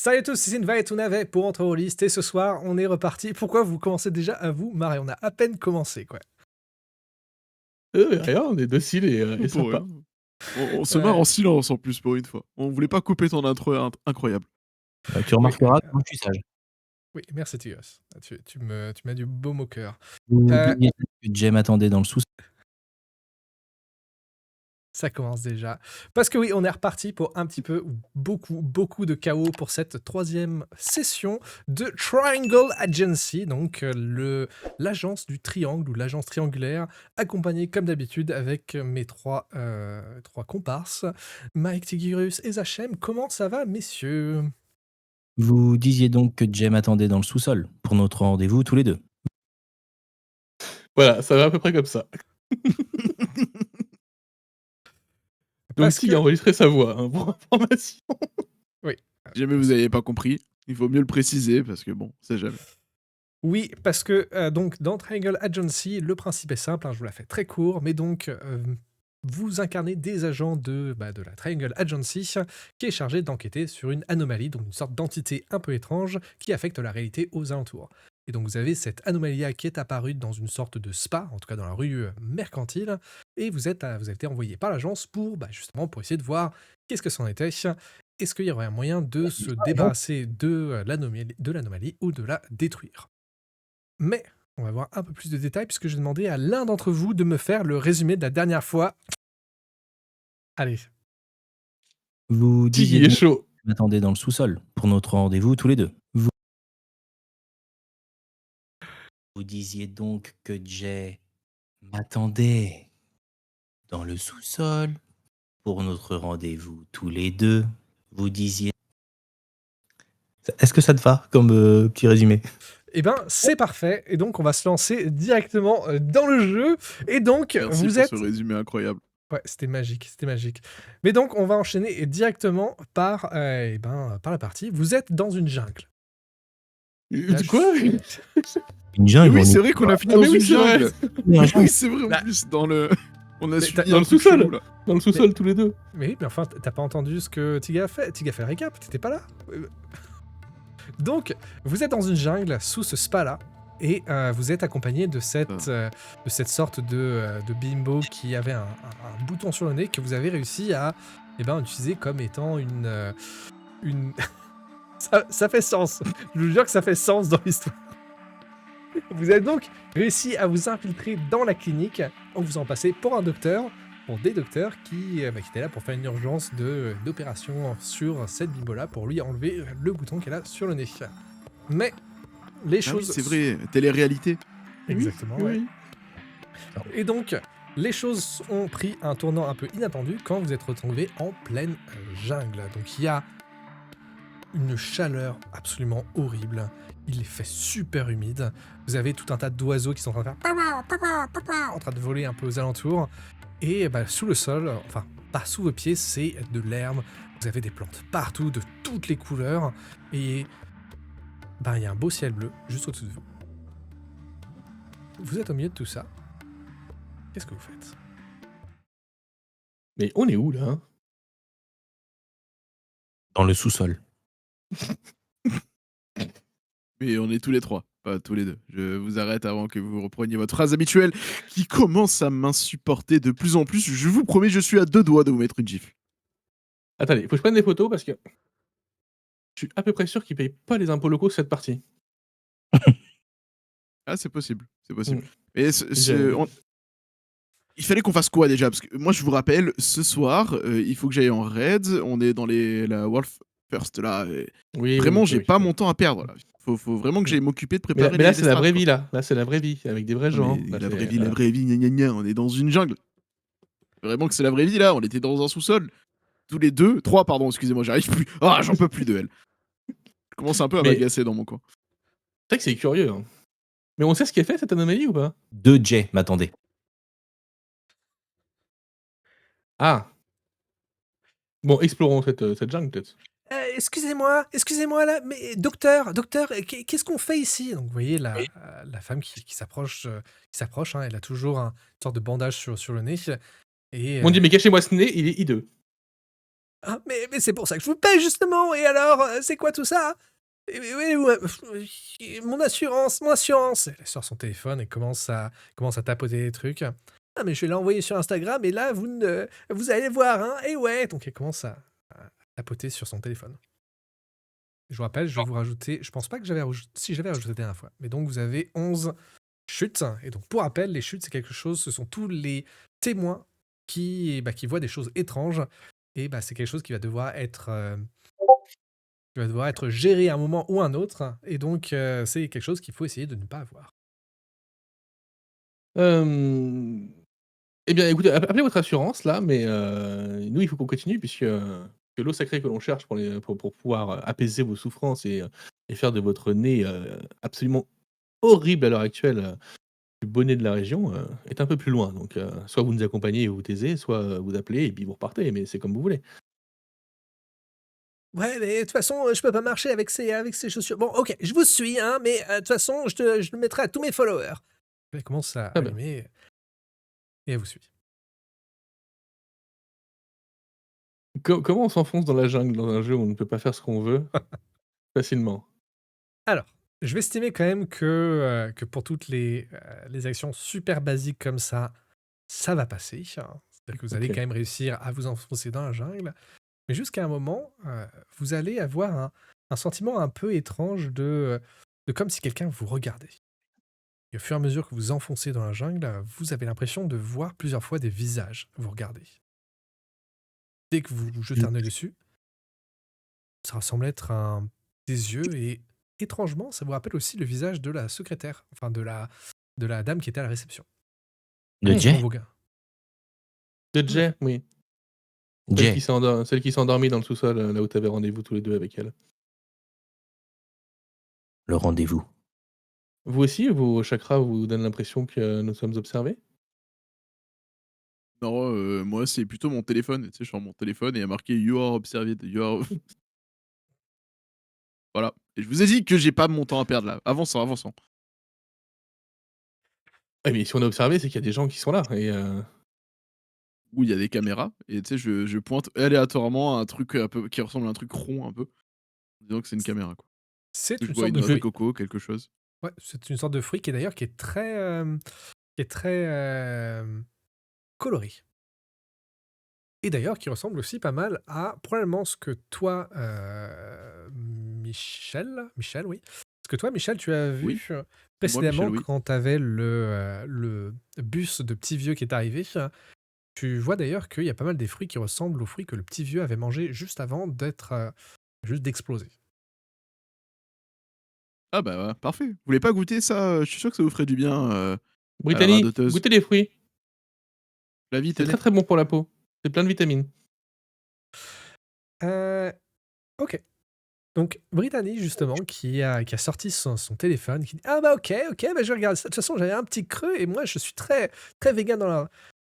Salut à tous, c'est Sinva et Tounave pour Entre aux listes et ce soir on est reparti. Pourquoi vous commencez déjà à vous marrer? On a à peine commencé quoi. Rien, on est docile et Pour sympa. rien. On se marre Ouais. en silence en plus pour une fois. On voulait pas couper ton intro incroyable. Tu Oui, remarqueras que moi je suis sage. oui, merci Tigos. Tu m'as du baume au cœur. Vous Euh, oubliez que Jay m'attendait dans le sous-sol. Ça commence déjà. Parce que oui, on est reparti pour un petit peu, beaucoup de chaos pour cette troisième session de Triangle Agency, donc l'agence du triangle ou l'agence triangulaire, accompagnée comme d'habitude avec mes trois comparses, Mike, Tigirus et Zachem. Comment ça va, messieurs? Vous disiez donc que Jay m'attendait dans le sous-sol pour notre rendez-vous tous les deux. Voilà, ça va à peu près comme ça. Donc Parce Tig que... a enregistré sa voix, hein, pour information. Oui. Si jamais vous n'avez pas compris, il vaut mieux le préciser parce que bon, c'est jamais. Oui, parce que donc dans Triangle Agency, le principe est simple, hein, je vous la fais très court, mais donc vous incarnez des agents de la Triangle Agency qui est chargé d'enquêter sur une anomalie, donc une sorte d'entité un peu étrange qui affecte la réalité aux alentours. Et donc vous avez cette anomalie qui est apparue dans une sorte de spa, en tout cas dans la rue mercantile, et vous avez été envoyé par l'agence pour justement pour essayer de voir qu'est-ce que c'en était. Est-ce qu'il y aurait un moyen de se débarrasser de l'anomalie ou de la détruire? Mais on va voir un peu plus de détails puisque j'ai demandé à l'un d'entre vous de me faire le résumé de la dernière fois. Allez. Vous Tig, disiez il est donc que chaud. Jay m'attendait dans le sous-sol pour notre rendez-vous tous les deux. Vous disiez donc que Jay m'attendait dans le sous-sol pour notre rendez-vous tous les deux. Vous disiez... Est-ce que ça te va comme petit résumé? Eh ben, c'est parfait. Et donc, on va se lancer directement dans le jeu. Et donc, Merci vous pour êtes... ce résumé incroyable. Ouais, c'était magique, c'était magique. Mais donc, on va enchaîner directement par la partie. Vous êtes dans une jungle. Là, Quoi? Une Mais jungle, oui, on c'est est... vrai qu'on a fini Ah, dans mais oui, une c'est vrai. jungle. Une Oui, jungle. c'est vrai en Bah, plus dans le. On a mais suivi dans un le truc sous-sol. chelou là. Dans le sous-sol, tous les deux. Mais oui, mais enfin, t'as pas entendu ce que Tiga a fait. Tiga a fait le récap, t'étais pas là. Donc, vous êtes dans une jungle sous ce spa-là, et vous êtes accompagné de cette sorte de bimbo qui avait un bouton sur le nez que vous avez réussi à utiliser comme étant une... ça fait sens. Je vous jure que ça fait sens dans l'histoire. Vous avez donc réussi à vous infiltrer dans la clinique en vous en passez pour un docteur, pour des docteurs qui étaient là pour faire une urgence d'opération sur cette bimbo-là pour lui enlever le bouton qu'elle a sur le nez. Mais les Ah oui, choses... c'est vrai, télé-réalité. Exactement, Oui, ouais. oui. Et donc, les choses ont pris un tournant un peu inattendu quand vous êtes retrouvé en pleine jungle. Donc il y a une chaleur absolument horrible. Il fait super humide. Vous avez tout un tas d'oiseaux qui sont en train de faire en train de voler un peu aux alentours. Et sous le sol, enfin pas sous vos pieds, c'est de l'herbe. Vous avez des plantes partout, de toutes les couleurs. Et il y a un beau ciel bleu juste au-dessus de vous. Vous êtes au milieu de tout ça. Qu'est-ce que vous faites? Mais on est où, là, hein? Dans le sous-sol. Mais on est tous les trois, pas tous les deux. Je vous arrête avant que vous repreniez votre phrase habituelle qui commence à m'insupporter de plus en plus. Je vous promets, je suis à 2 doigts de vous mettre une gifle. Attendez, faut que je prenne des photos parce que je suis à peu près sûr qu'ils payent pas les impôts locaux cette partie. Ah, c'est possible, c'est possible. Mm. Et J'ai- il fallait qu'on fasse quoi déjà? Parce que moi, je vous rappelle, ce soir, il faut que j'aille en raid. On est dans la World First là. Et Oui, vraiment, oui, j'ai oui, pas oui. mon temps à perdre. Là. Faut vraiment que j'aille m'occuper de Mais là, préparer mais là, les c'est la strats, vraie quoi. vie, là. Là, c'est la vraie vie, avec des vrais Non, gens. mais Là, la c'est- vraie vie, voilà. la vraie vie, gna gna gna. On est dans une jungle. Vraiment que c'est la vraie vie là. On était dans un sous-sol. Tous les deux, trois, pardon, excusez-moi, j'arrive plus. Ah, j'en peux plus de elle. Je commence un peu à Mais- m'agacer dans mon coin. C'est vrai que c'est curieux. Hein. Mais on sait ce qu'est fait, cette anomalie, ou pas? De Jay m'attendait. Ah. Bon, explorons cette jungle, peut-être. Excusez-moi là, mais docteur, qu'est-ce qu'on fait ici? Donc vous voyez la femme qui s'approche, hein, elle a toujours une sorte de bandage sur le nez. Et Mon Dieu, mais cachez-moi ce nez, il est hideux. Ah, mais c'est pour ça que je vous paye justement. Et alors, c'est quoi tout ça? Oui, ouais, mon assurance. Elle sort son téléphone et commence à tapoter des trucs. Ah, mais je vais l'envoyer sur Instagram et là, vous allez voir, hein. Et ouais, donc elle commence à tapoter sur son téléphone. Je vous rappelle, je vais vous rajouter. Je pense pas que j'avais rajouté. Si j'avais rajouté la dernière fois. Mais donc, vous avez 11 chutes. Et donc, pour rappel, les chutes, c'est quelque chose. Ce sont tous les témoins qui voient des choses étranges. Et c'est quelque chose qui va devoir être géré à un moment ou un autre. Et donc, c'est quelque chose qu'il faut essayer de ne pas avoir. Hem, eh bien, écoutez, appelez votre assurance là, mais nous, il faut qu'on continue puisque que l'eau sacrée que l'on cherche pour pouvoir apaiser vos souffrances et faire de votre nez absolument horrible à l'heure actuelle, le bonnet de la région, est un peu plus loin. Donc, soit vous nous accompagnez et vous taisez, soit vous appelez et puis vous repartez, mais c'est comme vous voulez. Ouais, mais de toute façon, je peux pas marcher avec ces chaussures. Bon, ok, je vous suis, hein, mais de toute façon, je le mettrai à tous mes followers. Elle commence à Très bien. allumer et elle vous suit. Comment on s'enfonce dans la jungle dans un jeu où on ne peut pas faire ce qu'on veut facilement? Alors, je vais estimer quand même que pour toutes les actions super basiques comme ça va passer, hein. C'est-à-dire que vous allez OK. quand même réussir à vous enfoncer dans la jungle. Mais jusqu'à un moment, vous allez avoir un sentiment un peu étrange de comme si quelqu'un vous regardait. Et au fur et à mesure que vous enfoncez dans la jungle, vous avez l'impression de voir plusieurs fois des visages vous regarder. Dès que vous jetez un œil dessus, ça ressemble être des yeux et étrangement, ça vous rappelle aussi le visage de la secrétaire, enfin de la dame qui était à la réception. De Mmh. Dans Jay? vos gars. De Tout à Jay, fait. oui. Jay, Celle qui s'est endormie dans le sous-sol, là où tu avais rendez-vous tous les 2 avec elle. le rendez-vous. Vous aussi, vos chakras vous donnent l'impression que nous sommes observés? Non, moi, c'est plutôt mon téléphone. Tu sais, je sors mon téléphone et il y a marqué You are observed. You are voilà. Et je vous ai dit que j'ai pas mon temps à perdre là. Avançons, avançons. Ah mais si on est observé, c'est qu'il y a des gens qui sont là et Où il y a des caméras et tu sais, je pointe aléatoirement un truc un peu qui ressemble à un truc rond un peu, en disant que c'est une caméra, quoi. C'est Que je une vois sorte une de noix de fruit. coco, quelque chose. Ouais, c'est une sorte de fruit qui est d'ailleurs qui est très coloré. Et d'ailleurs qui ressemble aussi pas mal à probablement ce que toi, Michel, oui. Ce que toi, Michel, tu as Oui, vu c'est moi, Michel, précédemment oui. quand tu avais le bus de petit vieux qui est arrivé. Tu vois d'ailleurs qu'il y a pas mal des fruits qui ressemblent aux fruits que le petit vieux avait mangés juste avant juste d'exploser. Ah bah, parfait. Vous voulez pas goûter ça? Je suis sûr que ça vous ferait du bien, à la Brittany, radoteuse. goûtez les fruits, La vie, c'est très, tenez. très bon pour la peau. C'est plein de vitamines. Heu, OK. Donc Brittany justement qui a sorti son téléphone, qui dit: «Ah bah OK, bah je vais regarder ça. De toute façon, j'avais un petit creux et moi je suis très, très végan dans la».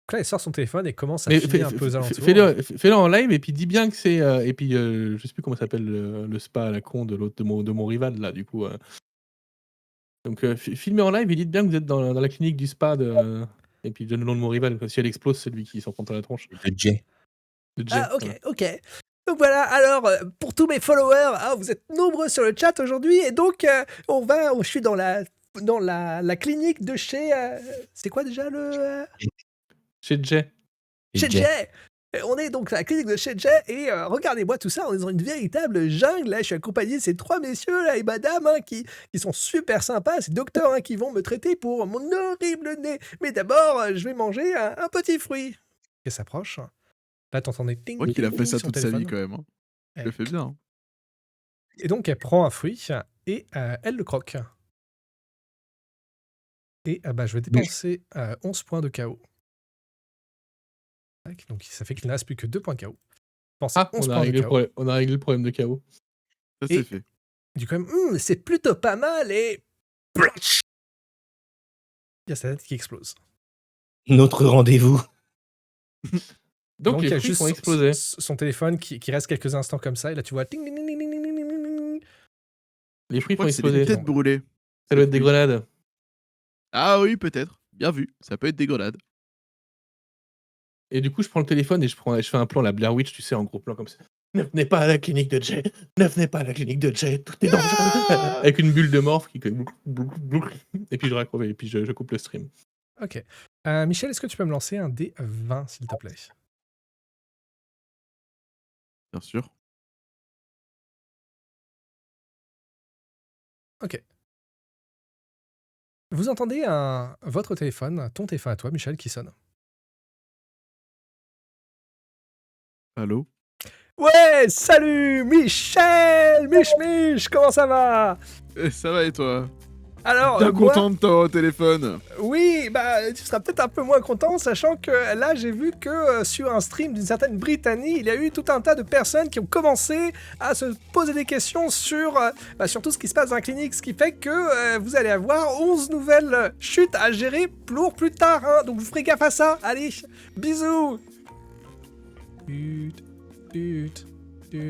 Donc là, elle sort son téléphone et commence à Mais filmer un peu aux alentours. fais-le en live et puis dis bien que c'est, et puis, je sais plus comment s'appelle le spa à la con de l'autre de mon rival là, du coup, donc filmez en live et dites bien que vous êtes dans la clinique du spa et puis donne le nom de mon rival, si elle explose, c'est lui qui s'en prend plein la tronche. De Jay. De Jay, Ah OK, voilà. OK. Donc voilà, alors, pour tous mes followers, vous êtes nombreux sur le chat aujourd'hui et donc, je suis dans la clinique de chez, c'est quoi déjà Chez Jay. Et chez Jay. Jay! On est donc à la clinique de chez Jay et regardez-moi tout ça, on est dans une véritable jungle là, je suis accompagné de ces 3 messieurs là et madame, hein, qui sont super sympas, ces docteurs, hein, qui vont me traiter pour mon horrible nez. Mais d'abord, je vais manger un petit fruit. Elle s'approche. Là, t'entendais Je ting crois qu'il a ting fait ting ça son toute sa vie téléphone. quand même, hein. Il Eh, le fait bien, hein. et donc elle prend un fruit et elle le croque. Et je vais dépenser 11 points de KO. Tac, donc ça fait qu'il ne reste plus que 2 points de KO. Dépensez Ah, 11 points de KO. on a réglé le problème de chaos. Ça, c'est Et fait. du coup, c'est plutôt pas mal et il y a sa tête qui explose. Notre rendez-vous. Donc Donc les il y a fruits juste sont explosés. son téléphone qui reste quelques instants comme ça et là tu vois ting ting ting ting ting ting ting ting ting. Les Je fruits crois font que c'est des exploser. têtes brûlées. Ça doit être des Oui. grenades. Ah oui, peut-être. Bien vu. Ça peut être des grenades. Et du coup, je prends le téléphone et je fais un plan, la Blair Witch, tu sais, en gros plan comme ça. Ne venez pas à la clinique de Jay. Ne venez pas à la clinique de Jay. Tout est dangereux. Avec une bulle de morph qui... Et puis je raccroche et puis je coupe le stream. Ok. Michel, est-ce que tu peux me lancer un D20, s'il te plaît? Bien sûr. Ok. Vous entendez votre téléphone, ton téléphone à toi, Michel, qui sonne. Allô? Ouais, salut Michel! Mich, comment ça va? Ça va et toi? Alors, Bien moi, content de t'avoir au téléphone. oui, bah, tu seras peut-être un peu moins content, sachant que là, j'ai vu que sur un stream d'une certaine Brittany, il y a eu tout un tas de personnes qui ont commencé à se poser des questions sur tout ce qui se passe dans la clinique, ce qui fait que vous allez avoir 11 nouvelles chutes à gérer pour plus tard, hein, donc vous ferez gaffe à ça. Allez, bisous!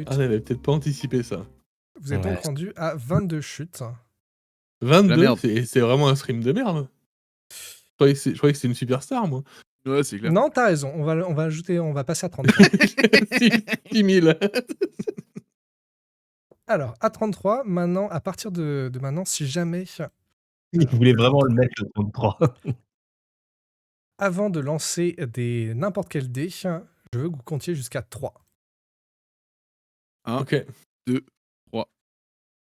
Ah, j'avais peut-être pas anticipé ça. Vous êtes donc rendu à 22 chutes. 22, merde. c'est vraiment un stream de merde. Je croyais que c'était une superstar, moi. Ouais, c'est clair. Non, t'as raison, on va ajouter, on va passer à 33. 6 000. Alors, à 33, maintenant, à partir de maintenant, si jamais, Il voulait vraiment le mettre au 33. avant de lancer n'importe quel dé, je veux que vous comptiez jusqu'à 3. Ok.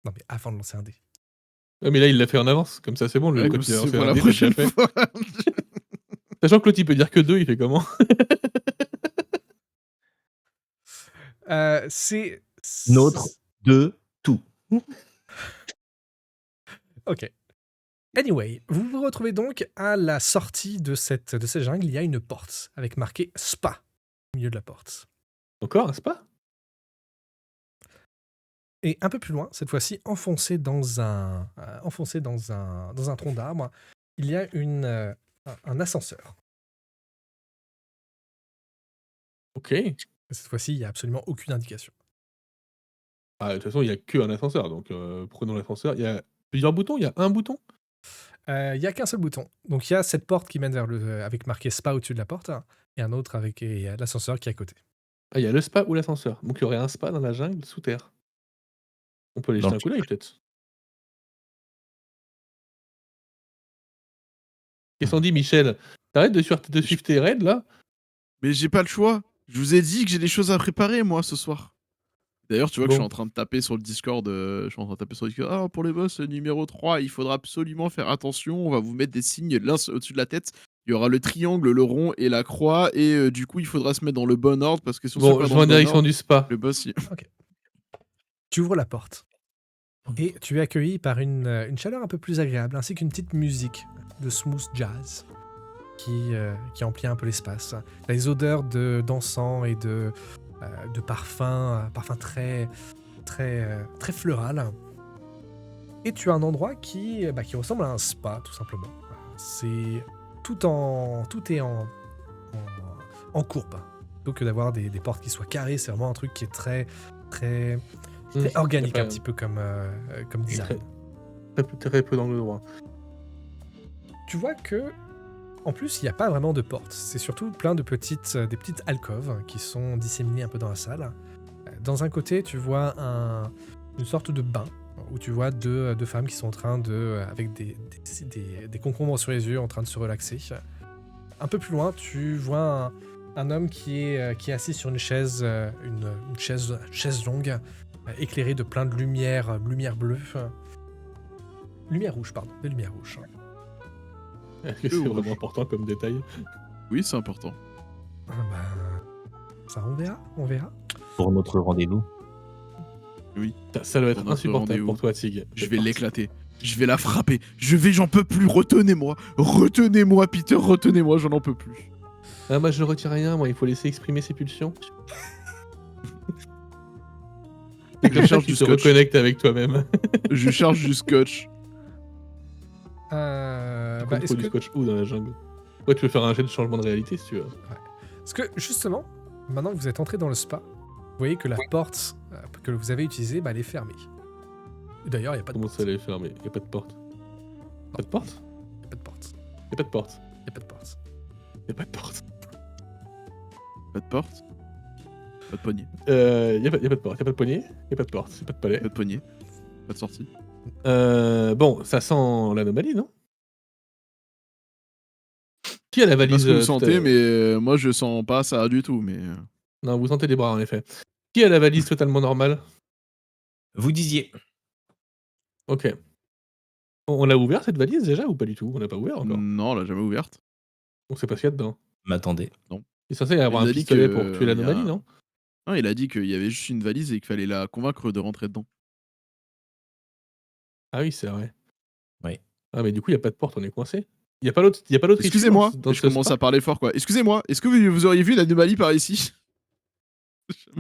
Non, mais avant de lancer un dé. Ouais, mais là, il l'a fait en avance. Comme ça, c'est bon. Le Ouais, code comme qui a c'est lancé pour un la dé, c'est déjà prochaine fait. fois. Sachant que l'autre, il peut dire que 2, il fait comment? C'est... Notre de tout. Ok. Anyway, vous vous retrouvez donc à la sortie de cette jungle. Il y a une porte avec marqué Spa au milieu de la porte. Encore un spa? Et un peu plus loin, cette fois-ci, enfoncé dans un tronc d'arbre, il y a un ascenseur. Ok. Et cette fois-ci, il n'y a absolument aucune indication. Ah, de toute façon, il n'y a qu'un ascenseur. Donc, prenons l'ascenseur. Il y a plusieurs boutons. Il y a un bouton. Il n'y a qu'un seul bouton. Donc il y a cette porte qui mène vers avec marqué Spa au-dessus de la porte, et un autre avec l'ascenseur qui est à côté. Ah, il y a le spa ou l'ascenseur. Donc, il y aurait un spa dans la jungle sous terre. On peut aller jeter un coup d'œil, peut-être. Qu'est-ce qu'on dit, Michel? T'arrêtes de suivre tes raids, là? Mais j'ai pas le choix. Je vous ai dit que j'ai des choses à préparer, moi, ce soir. D'ailleurs, tu vois que je suis en train de taper sur le Discord. Ah, pour les boss numéro 3, il faudra absolument faire attention. On va vous mettre des signes l'un au-dessus de la tête. Il y aura le triangle, le rond et la croix. Et du coup, il faudra se mettre dans le bon ordre. Parce que si on se met Bon, pas je dans vais en le bon direction ordre, du spa. le boss, Tu ouvres la porte et tu es accueilli par une chaleur un peu plus agréable, ainsi qu'une petite musique de smooth jazz qui emplit un peu l'espace. Les odeurs d'encens et de parfums très, très, très floral. Et tu as un endroit qui ressemble à un spa, tout simplement. C'est tout est en courbe. Plutôt que d'avoir des portes qui soient carrées, c'est vraiment un truc qui est très, très, très organique, un petit peu comme design. Très peu d'angle droit. Tu vois que, en plus, il n'y a pas vraiment de porte. C'est surtout plein de des petites alcôves qui sont disséminées un peu dans la salle. Dans un côté, tu vois une sorte de bain où tu vois deux femmes qui sont en train avec des concombres sur les yeux, en train de se relaxer. Un peu plus loin, tu vois un homme qui est assis sur une chaise, une chaise longue, éclairée de plein de lumière bleue. Lumière rouge, pardon, de lumière rouge. Est-ce que c'est vraiment important comme détail? Oui, c'est important. Ça, on verra. Pour notre rendez-vous. Oui. Ça doit être Pour notre insupportable rendez-vous. pour toi, Tig. Je vais l'éclater. Je vais la frapper. J'en peux plus. Retenez-moi. Retenez-moi, Peter. Retenez-moi. J'en en peux plus. Ah, moi, je ne retire rien. Moi, il faut laisser exprimer ses pulsions. C'est comme ça que tu te reconnectes avec toi-même. Je charge du scotch. Il faut du scotch où dans la jungle? Ouais, tu veux faire un jet de changement de réalité si tu veux. Parce que justement, maintenant que vous êtes entré dans le spa, vous voyez que la porte que vous avez utilisée, elle est fermée. D'ailleurs, il n'y a pas de Comment porte. ça, elle est fermée? Il n'y a pas de porte. Pas de porte? Il n'y a pas de porte. Il n'y a pas de porte. Il n'y a pas de porte. Il n'y a pas de porte. Pas de porte. Pas de poignée. Y a pas de porte, y a pas de poignée, y a pas de porte, y a pas de palais. Pas de poignée. Pas de sortie. Bon, ça sent l'anomalie, non? Qui a la Je sais pas valise ce que vous tout à sentez, mais moi je sens pas ça du tout. Mais Non, vous sentez des bras en effet. Qui a la valise totalement normale? Vous disiez. Ok. On l'a ouvert cette valise déjà ou pas du tout? On l'a pas ouvert encore. non, on l'a jamais ouverte. On sait pas ce qu'il y a dedans. M'attendez. Il est censé y avoir Il un a dit pistolet que, pour tuer il y l'anomalie, a- non? Non, il a dit qu'il y avait juste une valise et qu'il fallait la convaincre de rentrer dedans. Ah oui, c'est vrai. Oui. Ah mais du coup, il y a pas de porte, on est coincé. Il y a pas l'autre issue Excusez-moi, dans je ce commence spa? à parler fort quoi. Excusez-moi, est-ce que vous auriez vu une anomalie par ici?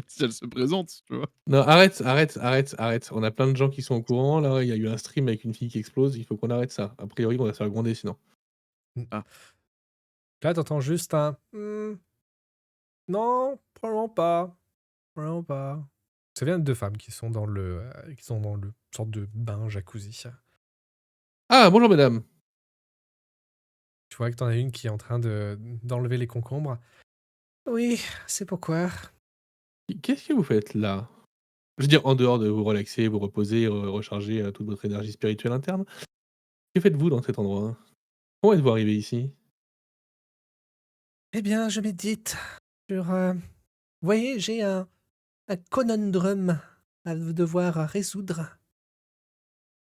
Si elle se présente, tu vois. Non, arrête. On a plein de gens qui sont au courant, là, il y a eu un stream avec une fille qui explose, il faut qu'on arrête ça. A priori, on va se faire gronder sinon. Là, t'entends juste un non, probablement pas. Probablement pas. Ça vient de deux femmes qui sont dans le sorte de bain jacuzzi. Ah, bonjour mesdames. Tu vois que t'en as une qui est en train d'enlever les concombres. Oui, c'est pourquoi. Qu'est-ce que vous faites là? Je veux dire, en dehors de vous relaxer, vous reposer, recharger toute votre énergie spirituelle interne, que faites-vous dans cet endroit? Comment êtes-vous arrivé ici? Eh bien, je médite sur. Vous voyez, j'ai un conundrum à devoir résoudre.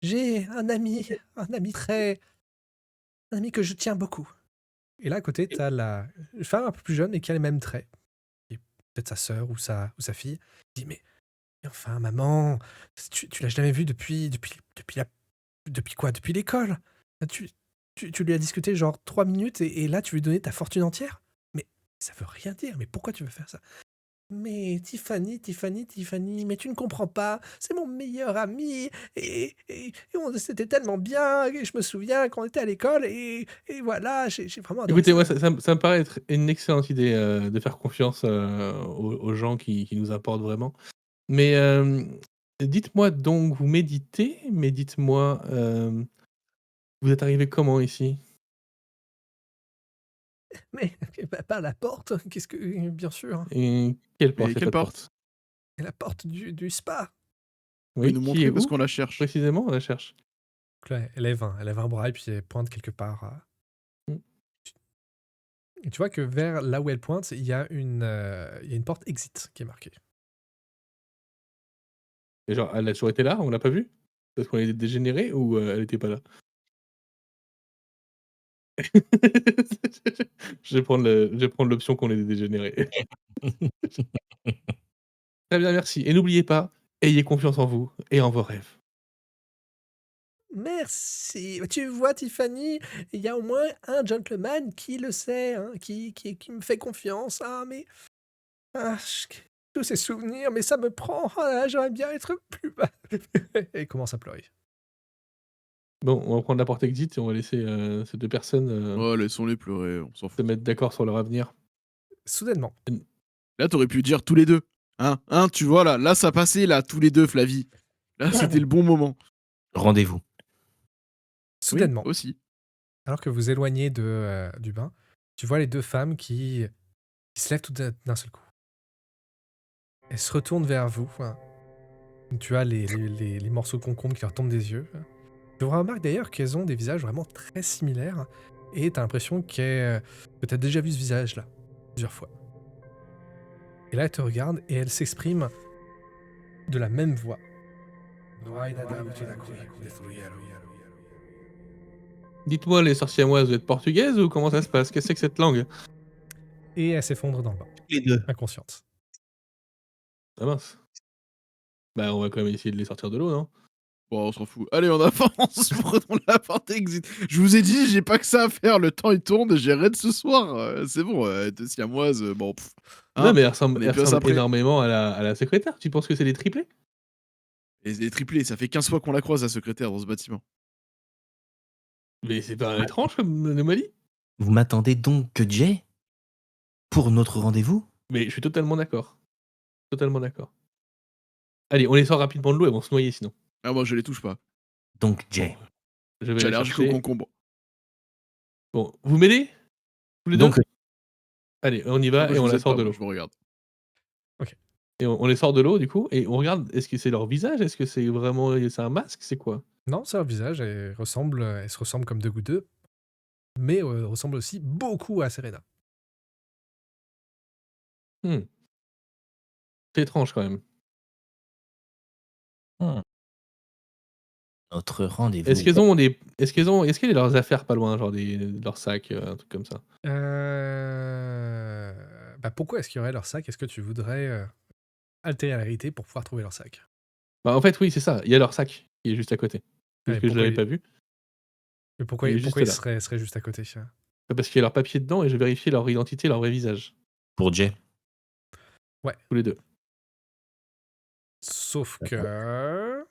J'ai un ami un ami que je tiens beaucoup. Et là, à côté, t'as la femme un peu plus jeune et qui a les mêmes traits. Et peut-être sa sœur ou sa fille. Elle dit, mais enfin, maman, tu l'as jamais vue depuis quoi? Depuis l'école. Tu lui as discuté genre 3 minutes et là, tu lui donnais ta fortune entière? Mais ça veut rien dire. Mais pourquoi tu veux faire ça? Mais Tiffany, mais tu ne comprends pas, c'est mon meilleur ami, c'était tellement bien, et je me souviens qu'on était à l'école, et voilà, j'ai vraiment adoré Écoutez, ça. moi, ça me paraît être une excellente idée de faire confiance aux gens qui nous importent vraiment. Mais dites-moi donc, vous méditez, mais dites-moi, vous êtes arrivé comment ici? Mais par la porte, qu'est-ce que... Bien sûr, Et quelle porte? Mais Il y a quelle pas de porte? la porte du spa. Vous pouvez Oui, nous qui est montrer parce où? qu'on la cherche. Précisément, on la cherche. Donc là, elle lève un bras et puis elle pointe quelque part. Mmh. Et tu vois que vers là où elle pointe, il y a une porte exit qui est marquée. Et genre, elle a toujours été là, on l'a pas vue? Parce qu'on est des dégénérés ou elle était pas là? Je vais prendre l'option qu'on est des dégénérés. Très bien, merci. Et n'oubliez pas, ayez confiance en vous et en vos rêves. Merci. Tu vois, Tiffany, il y a au moins un gentleman qui le sait, hein, qui me fait confiance. Ah, mais tous ces souvenirs, mais ça me prend. Oh là là, j'aimerais bien être plus bas. Et il commence à pleurer. Bon, on va prendre la porte exit et on va laisser ces deux personnes Oh, laissons-les pleurer, on s'en se fout. mettre d'accord sur leur avenir. Soudainement, Là, t'aurais pu dire tous les deux. Hein, tu vois, là, ça passait, là, tous les deux, Flavie. Là, c'était le bon moment. Rendez-vous. soudainement, Oui, aussi. alors que vous éloignez du bain, tu vois les deux femmes qui se lèvent tout d'un seul coup. Elles se retournent vers vous. Hein. Tu as les morceaux de concombre qui leur tombent des yeux. Tu remarques d'ailleurs qu'elles ont des visages vraiment très similaires. Et t'as l'impression que t'as déjà vu ce visage-là, plusieurs fois. Et là, elle te regarde et elle s'exprime de la même voix. Dites-moi, les sorcières-moises, vous êtes portugaises ou comment ça se passe? Qu'est-ce que c'est que cette langue? Et elle s'effondre dans le bain, Les deux. inconsciente. Ah mince. Bah, on va quand même essayer de les sortir de l'eau, non? Bon, on s'en fout. Allez, on avance, prenons la porte exit. Je vous ai dit, j'ai pas que ça à faire, le temps il tourne, j'ai raid ce soir. C'est bon, de siamoise, bon, pff. Non, Hein, mais on elle est plus à ça ressemble après. énormément à la secrétaire. Tu penses que c'est des triplés? Et les triplés, ça fait 15 fois qu'on la croise, la secrétaire, dans ce bâtiment. Mais c'est pas étrange comme anomalie? Vous m'attendez donc que Jay pour notre rendez-vous? Mais je suis totalement d'accord. Totalement d'accord. Allez, on les sort rapidement de l'eau, elles vont se noyer sinon. Ah, moi, je les touche pas. Donc Jay. Je vais J'ai les allergique au chercher. concombre. Bon, vous m'aidez? Tous les deux? Donc Allez, on y va Moi, et je on vous la aide sort pas, de moi, l'eau. je vous regarde. Et on les sort de l'eau, du coup, et on regarde, est-ce que c'est leur visage? Est-ce que c'est vraiment c'est un masque? C'est quoi? Non, c'est un visage, elles se ressemblent comme deux gouttes d'eau, mais ressemblent aussi beaucoup à Serena. Mmh. C'est étrange quand même. Hmm. Notre Est-ce rendez-vous. qu'elles ont des est-ce qu'il y a leurs affaires pas loin, genre leurs sacs, un truc comme ça? Bah, pourquoi est-ce qu'il y aurait leur sac? Est-ce que tu voudrais altérer la réalité pour pouvoir trouver leur sac? Bah, en fait, oui, c'est ça, il y a leur sac qui est juste à côté. Ah, Juste et que je pourquoi l'avais il, pas vu. mais pourquoi, Il est pourquoi juste il là. serait juste à côté? Bah, parce qu'il y a leur papier dedans et je vérifie leur identité, leur vrai visage. Pour Jay. Tous les 2. Sauf D'accord. que...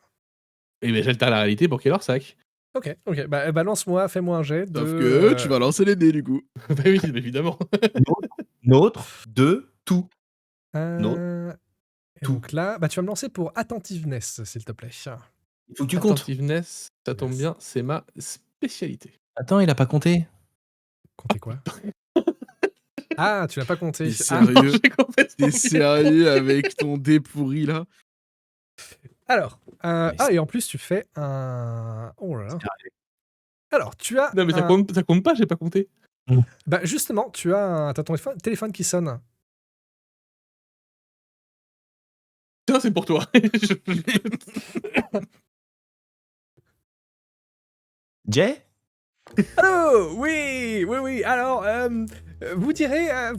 Et ben j'altère la réalité pour qu'il y ait leur sac. Ok, bah, balance-moi, fais-moi un jet de... Sauf que tu vas lancer les dés, du coup. Bah oui, évidemment. Nôtre, de, tout. Nôtre, Et tout. donc là, bah, tu vas me lancer pour attentiveness, s'il te plaît. Il faut que tu comptes. Attentiveness, ça tombe Yes. bien, c'est ma spécialité. Attends, il a pas compté. Comptez quoi? Ah, tu l'as pas compté. T'es Ah, sérieux? J'ai complètement T'es sérieux avec ton dé pourri, là? alors, Mais et en plus, tu fais un... Oh là là. Sérieux. Alors, tu as Non mais ça un... compte pas, j'ai pas compté. Bah, justement, tu as t'as ton téléphone qui sonne. Tiens, c'est pour toi. Jay? Allô? Oui, oui, oui. Alors, vous direz à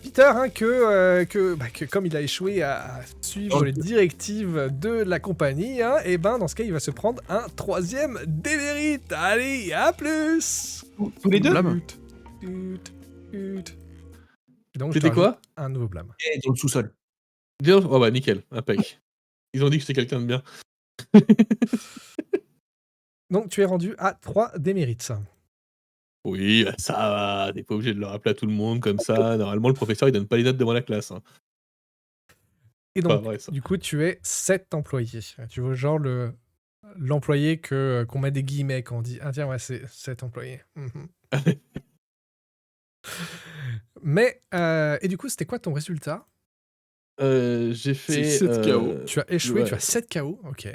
Peter hein, que comme il a échoué à suivre Oh. les directives de la compagnie, hein, et ben dans ce cas, il va se prendre un 3e démérite. Allez, à plus. Tous les deux? Blâme. Tut, tut. Donc, je te C'était quoi? rajoute un nouveau blâme. Jay dans le sous-sol. Oh bah nickel, impec. Ils ont dit que c'était quelqu'un de bien. Donc, tu es rendu à 3 démérites. Oui, bah, ça va, t'es pas obligé de le rappeler à tout le monde comme ça. Normalement, le professeur, il donne pas les notes devant la classe. Hein. Et Pas donc, vrai, ça. du coup, tu es 7 employés. Tu vois, genre l'employé qu'on met des guillemets quand on dit ah tiens ouais c'est 7 employés. Mhm. Mais et du coup c'était quoi ton résultat? J'ai fait... C'est 7 KO. Tu as échoué, tu ouais. as 7 KO. Ok.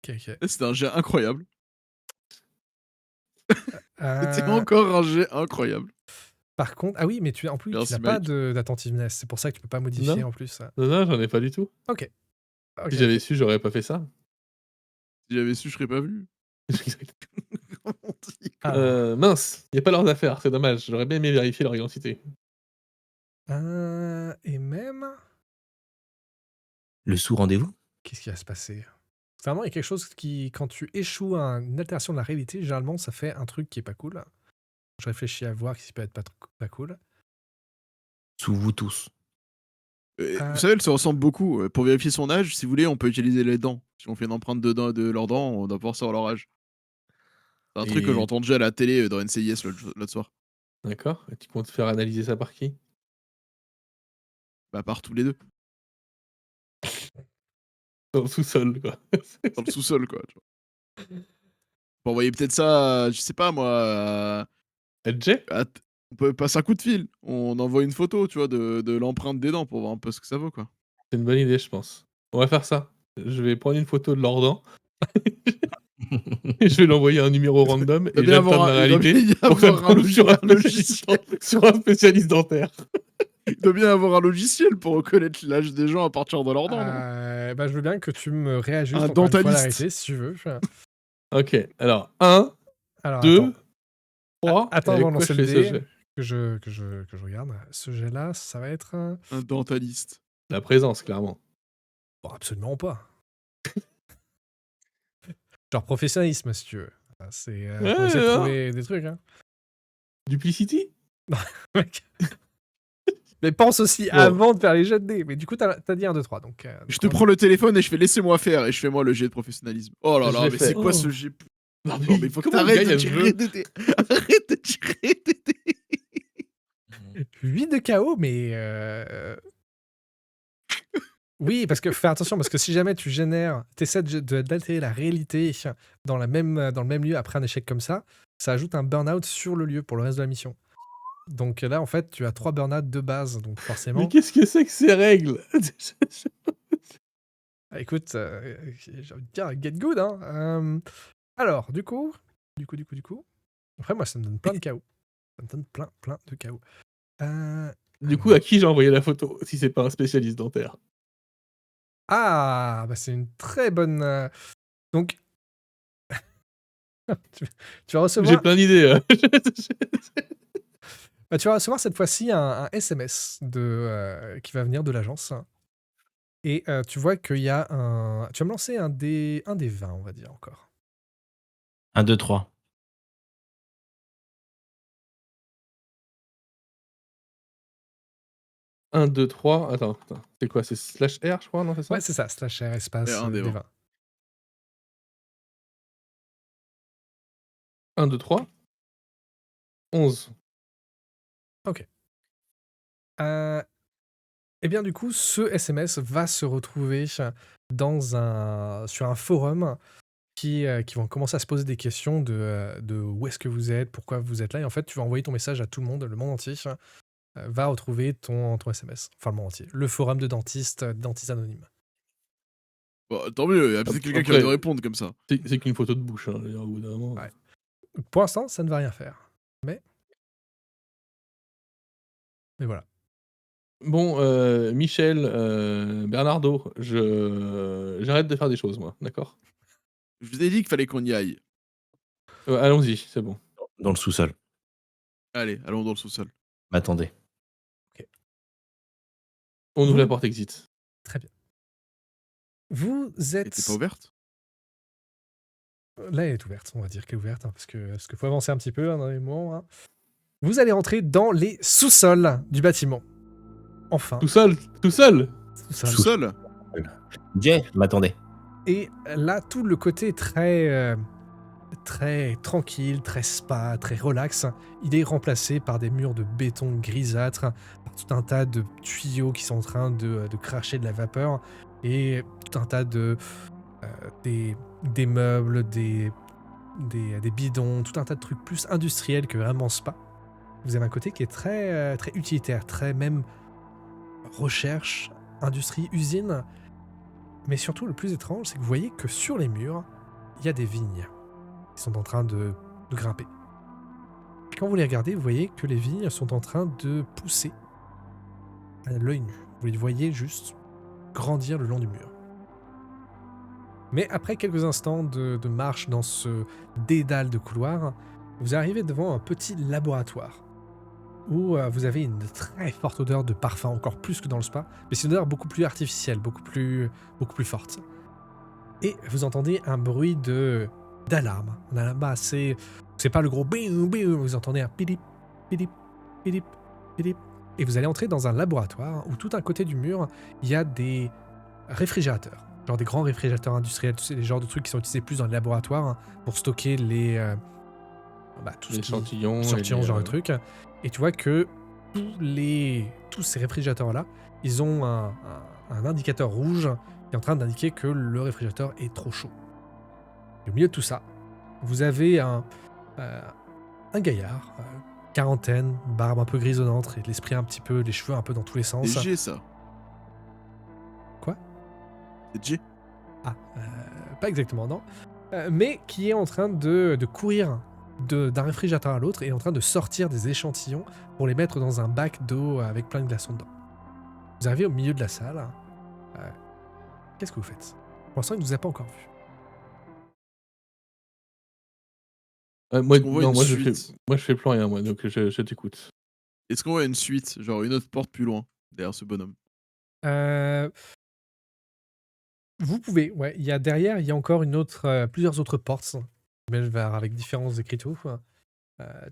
C'était un jet incroyable. C'était Euh, encore un jet incroyable. Par contre ah oui mais en plus Merci, tu n'as pas Mike. d'attentiveness, c'est pour ça que tu peux pas modifier Non. en plus. Non, j'en ai pas du tout. Ok. Si j'avais su, j'aurais pas fait ça. Si j'avais su, je serais pas venu. Alors, Mince, y a pas leurs affaires, c'est dommage. J'aurais bien aimé vérifier leur identité. et même Le sous-rendez-vous? qu'est-ce qui va se passer? Vraiment, il y a quelque chose qui, quand tu échoues à une altération de la réalité, généralement, ça fait un truc qui est pas cool. Je réfléchis à voir ce qui peut être pas cool. Sous vous tous. Vous savez, elle se ressemble beaucoup. Pour vérifier son âge, si vous voulez, on peut utiliser les dents. Si on fait une empreinte de leurs dents, on doit pouvoir savoir leur âge. C'est un truc que Et- j'ai entendu à la télé dans NCIS l'autre soir. D'accord. Et tu comptes faire analyser ça par qui? Bah, par tous les deux. Dans le sous-sol, quoi. Dans le sous-sol, quoi. Tu vois. On peut envoyer peut-être ça, je sais pas moi. LJ? On peut passer un coup de fil. On envoie une photo, tu vois, de l'empreinte des dents pour voir un peu ce que ça vaut, quoi. C'est une bonne idée, je pense. On va faire ça. Je vais prendre une photo de leurs dents. Et je vais l'envoyer à un numéro random doit et bien j'alterne avoir la il doit bien réalité y pour que ça avoir un tombe sur un logiciel. sur un spécialiste dentaire. Il doit bien avoir un logiciel pour reconnaître l'âge des gens à partir de leurs dents, non? Bah, je veux bien que tu me réajustes Un encore une fois la dentaliste. réalité, si tu veux. Ok, alors 1, Alors, 2, attends. 3. Attends, et avec avant de quoi lancer je le fais ce dé, jet? que je regarde. Ce jet-là, ça va être... Un dentaliste. La présence, clairement. Bon, absolument pas. Genre professionnalisme, si tu veux. C'est Ouais, pour essayer de non. trouver des trucs. Hein. Duplicity? Mec. Mais pense aussi Bon. avant de faire les jets de dés. Mais du coup, t'as dit 1, 2, 3. Donc, Je te prends le téléphone et je fais laissez-moi faire et je fais moi le jet de professionnalisme. Oh là Je là, l'ai mais fait. c'est quoi Oh. ce jet? Non, Non, mais il faut que comment le gars, t'arrêtes il de a tirer joué des dés. Arrête de tirer des dés. 8 de KO, mais... Oui, parce que fais attention, parce que si jamais tu génères, t'essaies d'altérer la réalité dans le même lieu après un échec comme ça ajoute un burn-out sur le lieu pour le reste de la mission. Donc là, en fait, tu as 3 burn-out de base, donc Mais forcément. qu'est-ce que c'est que ces règles? Écoute, j'ai envie de dire, get good, hein. Alors, du coup. Après, moi, ça me donne plein de KO. Ça me donne plein de KO. Du coup, à qui j'ai envoyé la photo, si c'est pas un spécialiste dentaire? Ah, bah c'est une très bonne. Donc, tu, tu vas J'ai recevoir. plein d'idées. Bah, tu vas recevoir cette fois-ci un SMS qui va venir de l'agence. Et tu vois qu'il y a un. Tu vas me lancer un des 20, on va dire encore. 1, 2, 3. 1, 2, 3. Attends. C'est quoi? C'est slash R, je crois, non, c'est ça? Ouais, c'est ça, slash R espace Et un des des 20. 20. 1, 2, 3. 11. Ok. Et bien, du coup, ce SMS va se retrouver sur un forum qui vont commencer à se poser des questions de où est-ce que vous êtes, pourquoi vous êtes là. Et en fait, tu vas envoyer ton message à tout le monde entier va retrouver ton SMS. Enfin, le monde entier. Le forum de dentistes anonymes. Bon, tant mieux, il y a peut-être quelqu'un qui va Après, nous répondre comme ça. c'est qu'une photo de bouche, hein, je veux dire, au bout d'un moment. Ouais. Pour l'instant, ça ne va rien faire. Mais voilà. Bon, Michel, Bernardo, j'arrête de faire des choses, moi, d'accord? Je vous ai dit qu'il fallait qu'on y aille. Allons-y, c'est bon. Dans le sous-sol. Allez, allons dans le sous-sol. M'attendez. On ouvre Vous- la porte exit. Très bien. Vous Elle êtes. était pas ouverte? Là, elle est ouverte, on va dire qu'elle est ouverte, hein, parce qu'il faut avancer un petit peu dans les moments. Hein. Vous allez rentrer dans les sous-sols du bâtiment. Enfin. Tout seul? Sous-sol. Sous-sol? Jay, m'attendez. Et là, tout le côté très tranquille, très spa, très relax, il est remplacé par des murs de béton grisâtre, par tout un tas de tuyaux qui sont en train de cracher de la vapeur, et tout un tas des meubles, des bidons, tout un tas de trucs plus industriels que vraiment spa. Vous avez un côté qui est très utilitaire, très même recherche, industrie, usine. Mais surtout, le plus étrange, c'est que vous voyez que sur les murs, il y a des vignes qui sont en train de grimper. Et quand vous les regardez, vous voyez que les vignes sont en train de pousser à l'œil nu. Vous les voyez juste grandir le long du mur. Mais après quelques instants de marche dans ce dédale de couloir, vous arrivez devant un petit laboratoire où vous avez une très forte odeur de parfum, encore plus que dans le spa, mais c'est une odeur beaucoup plus artificielle, beaucoup plus forte. Et vous entendez un bruit d'alarme. Un alarme assez... C'est pas le gros bing, bing, vous entendez un pilip, pilip, pilip, pilip. Et vous allez entrer dans un laboratoire où tout un côté du mur, il y a des réfrigérateurs. Genre des grands réfrigérateurs industriels, tu sais, les genres de trucs qui sont utilisés plus dans les laboratoires hein, pour stocker tout ce L'échantillon. ce genre de trucs. Et tu vois que tous ces réfrigérateurs-là, ils ont un indicateur rouge qui est en train d'indiquer que le réfrigérateur est trop chaud. Et au milieu de tout ça, vous avez un gaillard, quarantaine, barbe un peu grisonnante, et l'esprit un petit peu, les cheveux un peu dans tous les sens. C'est G, ça. Quoi? C'est G. Ah, pas exactement, non. Mais qui est en train de courir d'un réfrigérateur à l'autre et est en train de sortir des échantillons pour les mettre dans un bac d'eau avec plein de glaçons dedans. Vous arrivez au milieu de la salle. Qu'est-ce que vous faites? Pour l'instant, il ne vous a pas encore vu. Moi, Est-ce qu'on voit une suite je fais plus rien, moi, donc je t'écoute. Est-ce qu'on voit une suite? Genre une autre porte plus loin, derrière ce bonhomme? Vous pouvez, ouais. Il y a derrière, il y a encore plusieurs autres portes, mais avec différents écritures.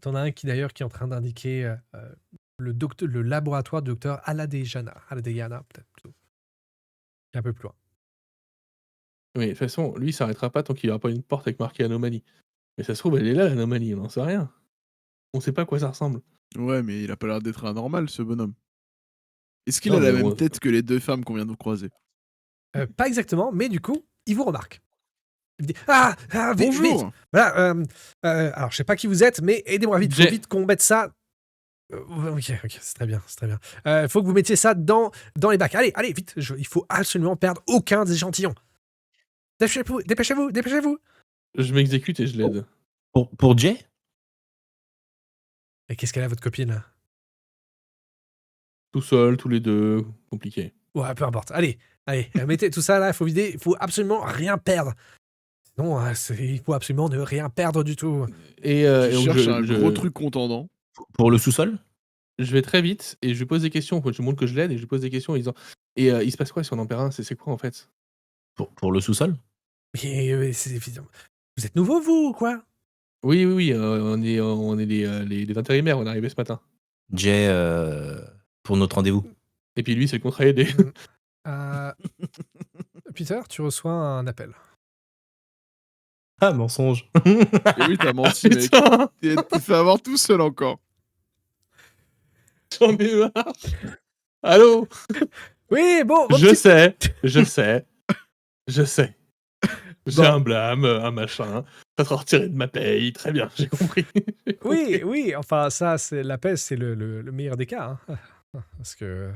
T'en as un qui d'ailleurs qui est en train d'indiquer le laboratoire du docteur Aladeyana, peut-être plutôt. Qui est un peu plus loin. Oui, de toute façon, lui, il s'arrêtera pas tant qu'il n'y aura pas une porte avec marqué anomalie. Mais ça se trouve, elle est là, l'anomalie, on n'en sait rien. On sait pas à quoi ça ressemble. Ouais, mais il a pas l'air d'être anormal, ce bonhomme. Est-ce qu'il Non, a la mais même bon, tête que les deux femmes qu'on vient de croiser? Pas exactement, mais du coup, il vous remarque. Il dit vite, Bonjour. Voilà, alors je sais pas qui vous êtes, mais aidez-moi vite, faut Jay. vite qu'on mette ça. Ok, c'est très bien, c'est très bien. Faut que vous mettiez ça dans les bacs. Allez, vite. Il faut absolument perdre aucun des échantillons. Dépêchez-vous. Je m'exécute et je l'aide. Pour Jay? Et qu'est-ce qu'elle a, votre copine, là? Tout seul, tous les deux, compliqué. Ouais, peu importe. Allez, mettez tout ça là, il faut vider, il faut absolument rien perdre. Non, il faut absolument ne rien perdre du tout. Et Je donc cherche un gros truc contendant. Pour le sous-sol? je vais très vite et je lui pose des questions. Je montre que je l'aide et je lui pose des questions en disant il se passe quoi si on en perd un? C'est quoi en fait? Pour le sous-sol? Mais c'est évident. Vous êtes nouveau, vous, ou quoi? Oui, on est les intérimaires, on est arrivés ce matin. Jay, pour notre rendez-vous. Et puis lui, c'est le contrat aidé. Peter, tu reçois un appel. Ah, mensonge. Et oui, t'as menti, mec. Putain, T'es fait avoir tout seul encore. j'en ai marre. Allô? Oui, bon, Je sais. J'ai Bon. un blâme, un machin. Ça sera retiré de ma paye. Très bien, j'ai compris. Oui, enfin, ça, la paix, c'est le meilleur des cas. Hein. Parce que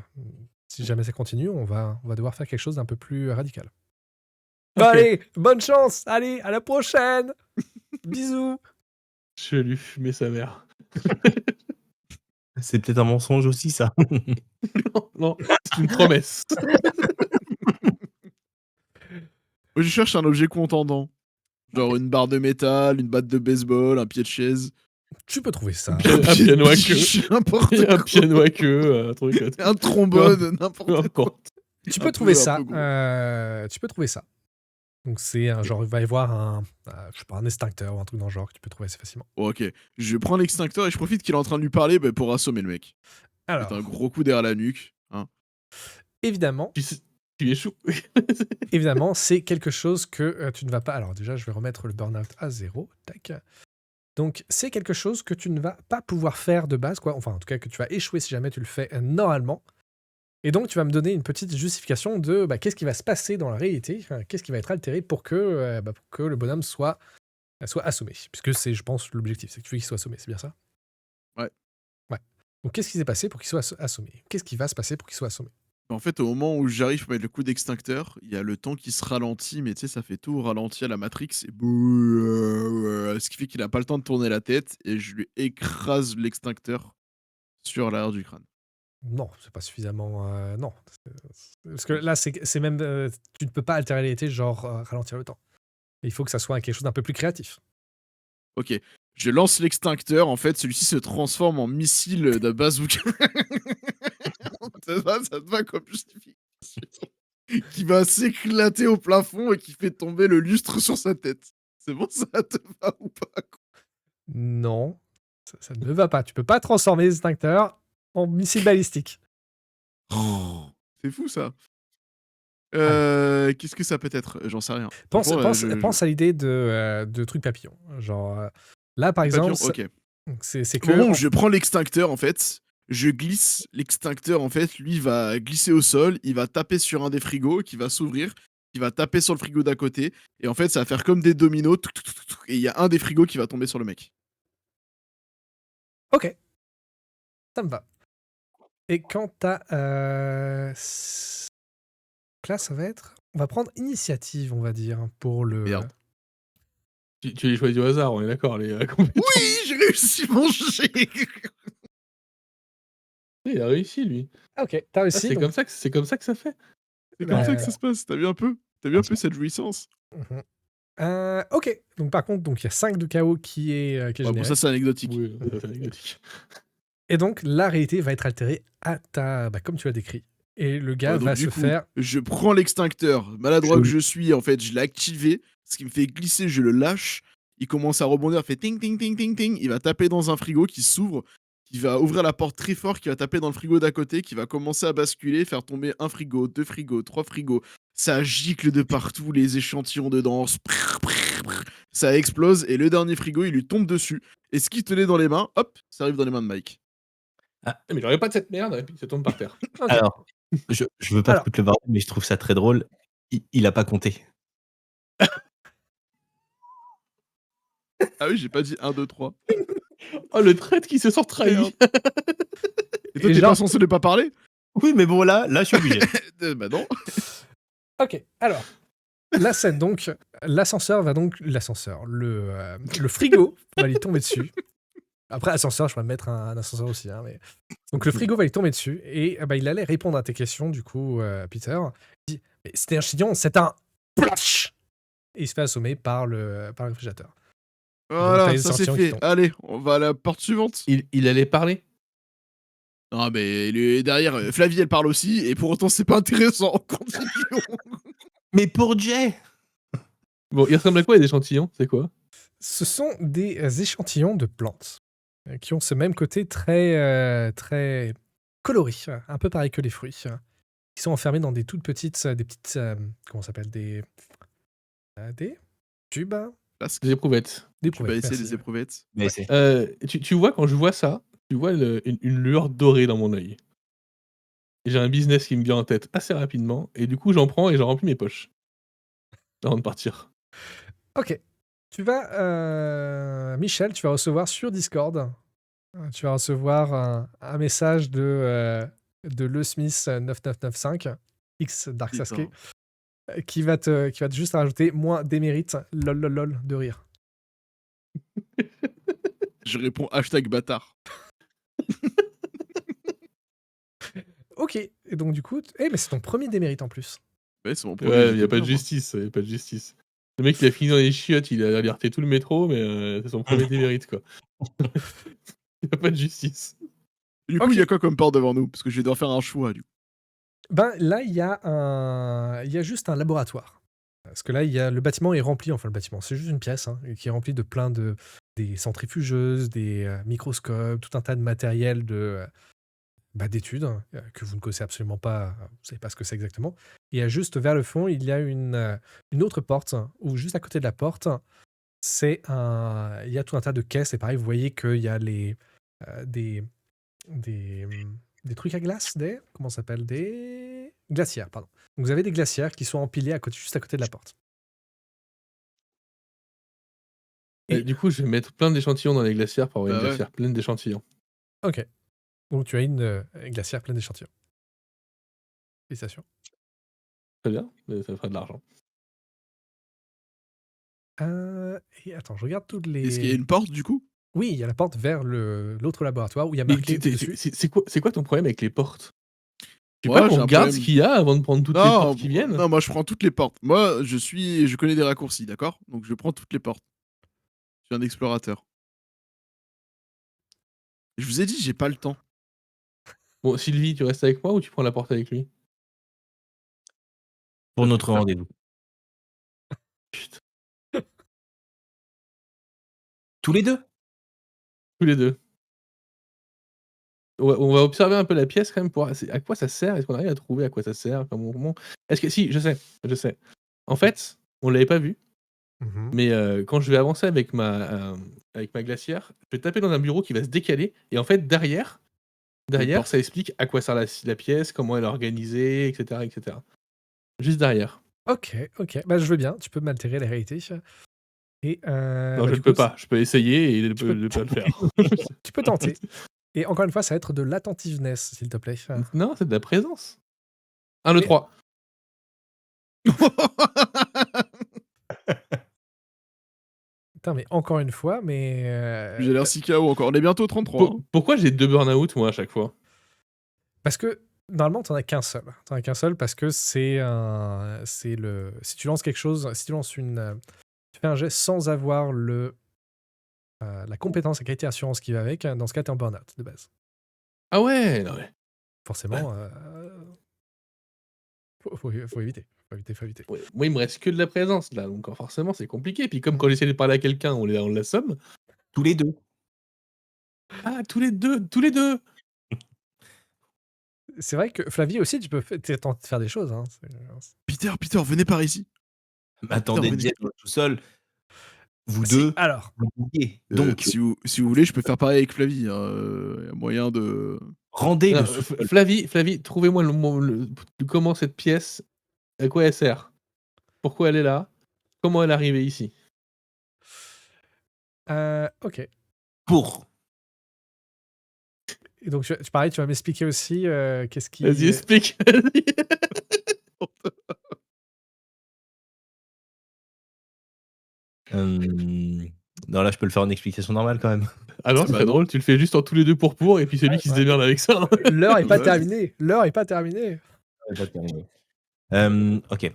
si jamais ça continue, on va devoir faire quelque chose d'un peu plus radical. Bon, Ok. allez, bonne chance. Allez, à la prochaine. Bisous. Je vais lui fumer sa mère. C'est peut-être un mensonge aussi, ça. Non, c'est une promesse. Moi, je cherche un objet contendant. Genre une barre de métal, une batte de baseball, un pied de chaise. Tu peux trouver ça. Un piano à queue. N'importe Un quoi. piano à queue, un truc. Un trombone, Peu n'importe quoi. importe. Tu Un peux peu- trouver un ça. peu gros. Tu peux trouver ça. Donc c'est un genre, il va y avoir je sais pas, un extincteur ou un truc dans le genre que tu peux trouver assez facilement. Oh, ok, je prends l'extincteur et je profite qu'il est en train de lui parler pour assommer le mec. Alors, Mettre un gros coup derrière la nuque. Hein. évidemment, Tu échoues. évidemment, c'est quelque chose que tu ne vas pas. Alors déjà, je vais remettre le burn-out à 0. Tac. Donc c'est quelque chose que tu ne vas pas pouvoir faire de base, quoi. Enfin, en tout cas, que tu vas échouer si jamais tu le fais normalement. Et donc, tu vas me donner une petite justification de qu'est-ce qui va se passer dans la réalité, qu'est-ce qui va être altéré pour que le bonhomme soit assommé. Puisque c'est, je pense, l'objectif, c'est que tu veux qu'il soit assommé, c'est bien ça? Ouais. Donc, qu'est-ce qui s'est passé pour qu'il soit assommé? Qu'est-ce qui va se passer pour qu'il soit assommé? En fait, au moment où j'arrive pour mettre le coup d'extincteur, il y a le temps qui se ralentit, mais tu sais, ça fait tout ralenti à la Matrix. Et ce qui fait qu'il a pas le temps de tourner la tête et je lui écrase l'extincteur sur l'arrière du crâne. Non, c'est pas suffisamment. Non. Parce que là, c'est même. Tu ne peux pas altérer la réalité, genre ralentir le temps. Il faut que ça soit quelque chose d'un peu plus créatif. Ok, je lance l'extincteur. En fait, celui-ci se transforme en missile de bazooka. Ça te va comme justification. Qui va s'éclater au plafond et qui fait tomber le lustre sur sa tête. C'est bon, ça te va ou pas? Non, ça ne va pas. Tu peux pas transformer les extincteurs en missile balistique. C'est fou ça. Qu'est-ce que ça peut être? J'en sais rien. Pense, Franchement, pense à l'idée de trucs papillons. Genre, là, par exemple, papillon, ok. c'est Au que. moment où je prends l'extincteur, en fait, je glisse l'extincteur, en fait, lui va glisser au sol, il va taper sur un des frigos qui va s'ouvrir, il va taper sur le frigo d'à côté, et en fait, ça va faire comme des dominos, et il y a un des frigos qui va tomber sur le mec. Ok, ça me va. Et quand t'as. Là, ça va être. On va prendre initiative, on va dire, pour le. Merde. Tu les choisis au hasard, on est d'accord, les compétences. Oui, j'ai réussi mon jet. Il a réussi, lui. Ok, t'as Ah, réussi. c'est donc- comme ça que ça fait. C'est comme ça que ça se passe, t'as vu un peu? T'as vu un peu cette jouissance? Mhm. Ok, donc par contre, il y a 5 de KO qui est Bon, généré. ça, c'est anecdotique. Oui, c'est anecdotique. Et donc, la réalité va être altérée à ta. Comme tu l'as décrit. Et le gars Ouais, donc, va du se coup, faire. Je prends l'extincteur, maladroit que je suis, en fait, je l'ai activé, ce qui me fait glisser, je le lâche, il commence à rebondir, il fait ting ting ting ting ting, il va taper dans un frigo qui s'ouvre, qui va ouvrir la porte très fort, qui va taper dans le frigo d'à côté, qui va commencer à basculer, faire tomber un frigo, 2 frigos, 3 frigos, ça gicle de partout, les échantillons dedans, ça explose, et le dernier frigo, il lui tombe dessus, et ce qui tenait dans les mains, hop, ça arrive dans les mains de Mike. Mais j'aurais pas de cette merde, et puis ça tombe par terre. Ok. Alors, je veux pas Alors. te foutre le bordel, mais je trouve ça très drôle. Il a pas compté. Ah oui, j'ai pas dit 1, 2, 3. Oh, le traître qui se sent trahi. Merde. Et toi, Et t'es genre- pas censé ne pas parler? Oui, mais bon, là, je suis obligé. Bah non. Ok, alors, la scène donc, l'ascenseur, le frigo va lui tomber dessus. Après, ascenseur, je vais mettre un ascenseur aussi. Hein, mais... Donc, le frigo va lui tomber dessus et bah, il allait répondre à tes questions, du coup, Peter. Il dit, mais c'était un chignon, c'est un plash. Et il se fait assommer par le réfrigérateur. t'as Voilà, les ça c'est échantillons qui fait. tombent. Allez, on va à la porte suivante. Il allait parler. Non, mais derrière, Flavie, elle parle aussi, et pour autant, c'est pas intéressant. Continuons. Mais pour Jay. Bon, il ressemble à quoi les échantillons? C'est quoi? Ce sont des échantillons de plantes qui ont ce même côté très coloré, un peu pareil que les fruits, qui sont enfermés dans des toutes petites, comment ça s'appelle, des tubes, Parce Des éprouvettes. des tu vas éprouvettes, essayer merci. les éprouvettes. Mais c'est. Tu vois, quand je vois ça, tu vois une lueur dorée dans mon œil. Et j'ai un business qui me vient en tête assez rapidement, et du coup, j'en prends et j'en remplis mes poches. Avant de partir. Ok. Tu vas, Michel, tu vas recevoir sur Discord, tu vas recevoir un message de Le Smith 9995 X Dark Sasuke Putain. qui va te juste rajouter moins démérite lol lol lol de rire. Je réponds hashtag bâtard. Ok. Et donc du coup, mais c'est ton premier démérite en plus. Ouais, c'est mon premier. Ouais, j'étais y a pas de moi. justice, y a pas de justice. Le mec, il a fini dans les chiottes, il a alerté tout le métro, mais c'est son premier démérite, quoi. Y a pas de justice. Du coup, Ok. il y a quoi comme porte devant nous? Parce que je vais devoir faire un choix, du coup. Ben là, il y a juste un laboratoire. Parce que là, le bâtiment est rempli, enfin le bâtiment, c'est juste une pièce hein, qui est remplie de plein des centrifugeuses, des microscopes, tout un tas de matériel d'études que vous ne connaissez absolument pas, vous ne savez pas ce que c'est exactement. Et juste vers le fond, il y a une autre porte, où juste à côté de la porte, il y a tout un tas de caisses. Et pareil, vous voyez qu'il y a des, des trucs à glace, comment ça s'appelle? Des glacières, pardon. Donc vous avez des glacières qui sont empilées juste à côté de la porte. Et- Du coup, je vais mettre plein d'échantillons dans les glacières pour avoir une Bah ouais. glacière pleine d'échantillons. Ok. Donc tu as une glacière pleine d'échantillons. Félicitations. Très bien, mais ça fera de l'argent. Et attends, je regarde toutes Est-ce qu'il y a les... une porte, du coup? Oui, il y a la porte vers l'autre laboratoire où il y a Mais marqué dessus. c'est quoi ton problème avec les portes? Tu veux Moi, pas j'ai qu'on un regarde problème. ce qu'il y a avant de prendre toutes les Non, portes qui viennent? non, moi je prends toutes les portes. Moi, je connais des raccourcis, d'accord? Donc je prends toutes les portes. Je suis un explorateur. Je vous ai dit, j'ai pas le temps. Bon, Sylvie, tu restes avec moi ou tu prends la porte avec lui? Pour notre rendez-vous. Putain, Tous les deux. tous les deux. On va observer un peu la pièce quand même pour à quoi ça sert. Est-ce qu'on arrive à trouver à quoi ça sert? Est-ce que si, je sais. En fait, on l'avait pas vu, Mhm. mais quand je vais avancer avec ma glacière, je vais taper dans un bureau qui va se décaler et en fait derrière porte. ça explique à quoi sert la pièce, comment elle est organisée, etc. Juste derrière. Ok. Bah, je veux bien. Tu peux m'altérer la réalité. Et Non, je du ne peux coup, pas. Je peux essayer et il ne tu peux- peut pas le faire. tu peux tenter. Et encore une fois, ça va être de l'attentiveness, s'il te plaît. Non, c'est de la présence. 1, 2, Mais- 3. Putain, mais encore une fois, mais... J'ai l'air si KO encore. On est bientôt au 33. hein. Pourquoi j'ai 2 burn-out, moi, à chaque fois? Parce que normalement, t'en as qu'un seul. T'en as qu'un seul parce que c'est le. Si tu lances quelque chose, si tu lances tu fais un jet sans avoir la compétence, la qualité assurance qui va avec, dans ce cas, t'es en burn-out de base. Ah ouais, non mais... Forcément, faut éviter. Faut éviter. Ouais, moi, il me reste que de la présence, là, donc forcément, c'est compliqué. Puis comme quand j'essaie de parler à quelqu'un, on l'assomme. Tous les deux. Ah, tous les deux! C'est vrai que Flavie aussi, tu peux tenter de faire des choses. Hein. Peter, venez par ici. Mais attendez, revenez. Jay dans le sous-sol. Vous Si, deux. alors, vous bouillez. Donc, Donc, si vous voulez, je peux faire pareil avec Flavie. Il y a moyen de. rendez Non, le sous-sol. Flavie, trouvez-moi comment cette pièce, à quoi elle sert? Pourquoi elle est là? Comment elle est arrivée ici? ok. Pour Et donc, pareil, tu vas m'expliquer aussi qu'est-ce qui... Vas-y, explique. Non, là, je peux le faire en explication normale quand même. Alors, c'est Bah très non. drôle, tu le fais juste en tous les deux pour, et puis c'est lui qui se Ouais. démerde avec ça. L'heure est pas Ouais. terminée. L'heure est pas terminée. Ok.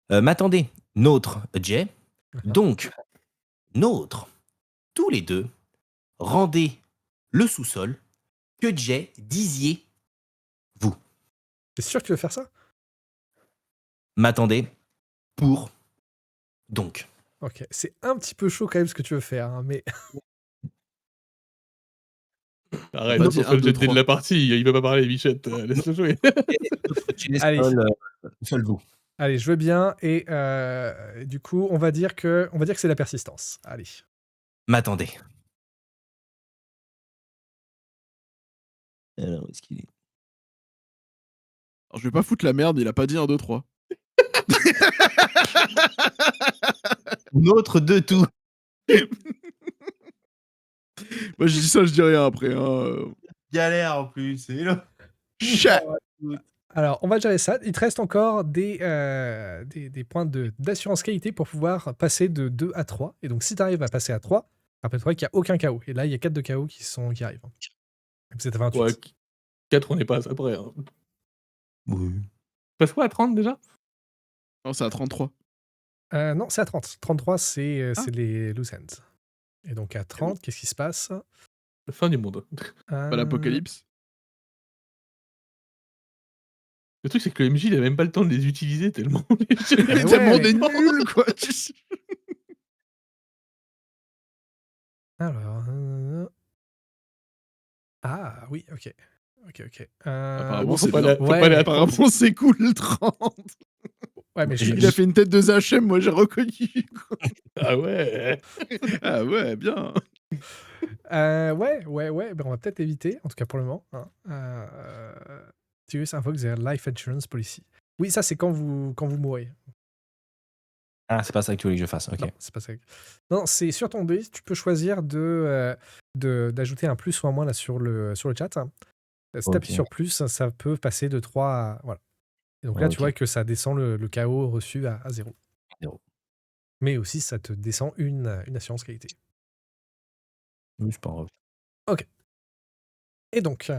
M'attendez, nôtre, Jay. Donc, nôtre, tous les deux, rendez le sous-sol que Jay disiez vous. T'es sûr que tu veux faire ça? M'attendez pour donc. Ok, c'est un petit peu chaud quand même ce que tu veux faire, hein, mais... Arrête, On va on dire fait le 1, 2, jet de 3. la partie, il veut pas parler, Bichette, laisse-le jouer. Allez. Seul vous. Allez, je veux bien. Et du coup, on va dire que c'est la persistance. Allez. M'attendez. Alors, où est-ce qu'il est? Alors, je vais pas foutre la merde, il a pas dit 1, 2, 3. Nôtre de tout. Moi, je dis ça, je dis rien après. Galère en plus, c'est là. Chat. Alors, on va gérer ça. Il te reste encore des points d'assurance qualité pour pouvoir passer de 2 à 3. Et donc, si tu arrives à passer à 3, rappelle-toi qu'il n'y a aucun KO. Et là, il y a 4 de KO qui arrivent. Et puis, c'est à 28. Ouais, 4, on n'est pas à ça près. Hein. Oui. Passe quoi à 30 déjà? Non, c'est à 33. Non, c'est à 30. 33, c'est Ah. les loose ends. Et donc, à 30, qu'est-ce qui se passe? La fin du monde. Pas l'apocalypse. Le truc, c'est que le MJ, il a même pas le temps de les utiliser tellement. Mais Tellement ouais. des nuls, quoi. Tu sais. Alors... Ah, oui, ok. Ok. Apparemment, faut c'est pas bien. la- faut pas aller à Apparemment, c'est cool, le 30. Ouais, mais Il a fait une tête de Zachem, moi, j'ai reconnu. Quoi. Ah ouais. Ah ouais, bien. Ouais. Ben, on va peut-être éviter, en tout cas pour le moment. Hein. Serious invoke their life insurance policy. Oui, ça, c'est quand vous mourrez. Ah, c'est pas ça que tu voulais que je fasse. Ok. Non, c'est pas ça. Non, c'est sur ton dé, tu peux choisir d'ajouter un plus ou un moins là sur le chat. Si t'appuies Ok. sur plus, ça peut passer de 3 à... Voilà. Et donc là, tu Ok. vois que ça descend le KO reçu à 0. 0. Mais aussi, ça te descend une assurance qualité. Oui, c'est pas grave. Et donc...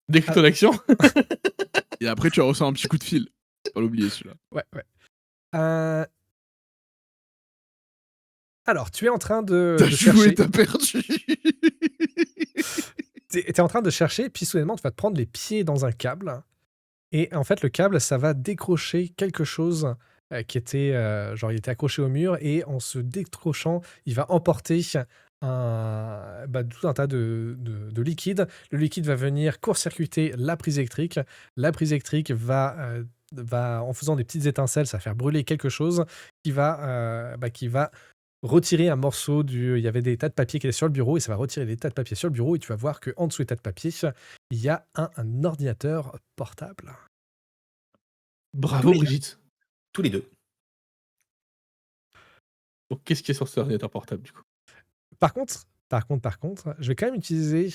Décris ton action. Et après, tu reçois un petit coup de fil. Faut pas l'oublier, celui-là. Ouais. Alors, tu es en train de T'as chercher. joué, t'as perdu. T'es en train de chercher, puis soudainement, tu vas te prendre les pieds dans un câble. Et en fait, le câble, ça va décrocher quelque chose qui était... genre, il était accroché au mur. Et en se décrochant, il va emporter tout un tas de liquide. Le liquide va venir court-circuiter la prise électrique. La prise électrique va, en faisant des petites étincelles, ça va faire brûler quelque chose qui va retirer un morceau il y avait des tas de papier qui étaient sur le bureau et ça va retirer des tas de papier sur le bureau et tu vas voir qu'en dessous des tas de papier, il y a un ordinateur portable. Bravo, Oui. Brigitte. Tous les deux. Donc, qu'est-ce qui est sur cet ordinateur portable, du coup? Par contre, je vais quand même utiliser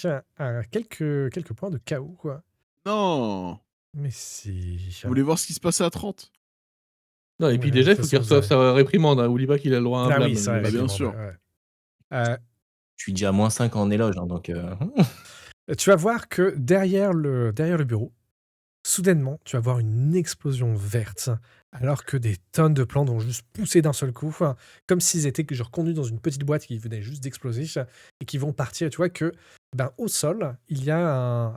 quelques points de KO, quoi. Non. Mais si... Vous voulez voir ce qui se passait à 30? Non, et puis Ouais, déjà, de il faut toute qu'il façon, reçoive sa réprimande. Hein. Oublie pas qu'il a le droit à un Ah blâme. oui, ça, Bah, bien effectivement, sûr. ouais. Je suis déjà à -5 en éloge, hein, donc. Tu vas voir que derrière le bureau, soudainement, tu vas voir une explosion verte, alors que des tonnes de plantes ont juste poussé d'un seul coup, comme s'ils étaient genre conduits dans une petite boîte qui venait juste d'exploser et qui vont partir. Tu vois que au sol, il y a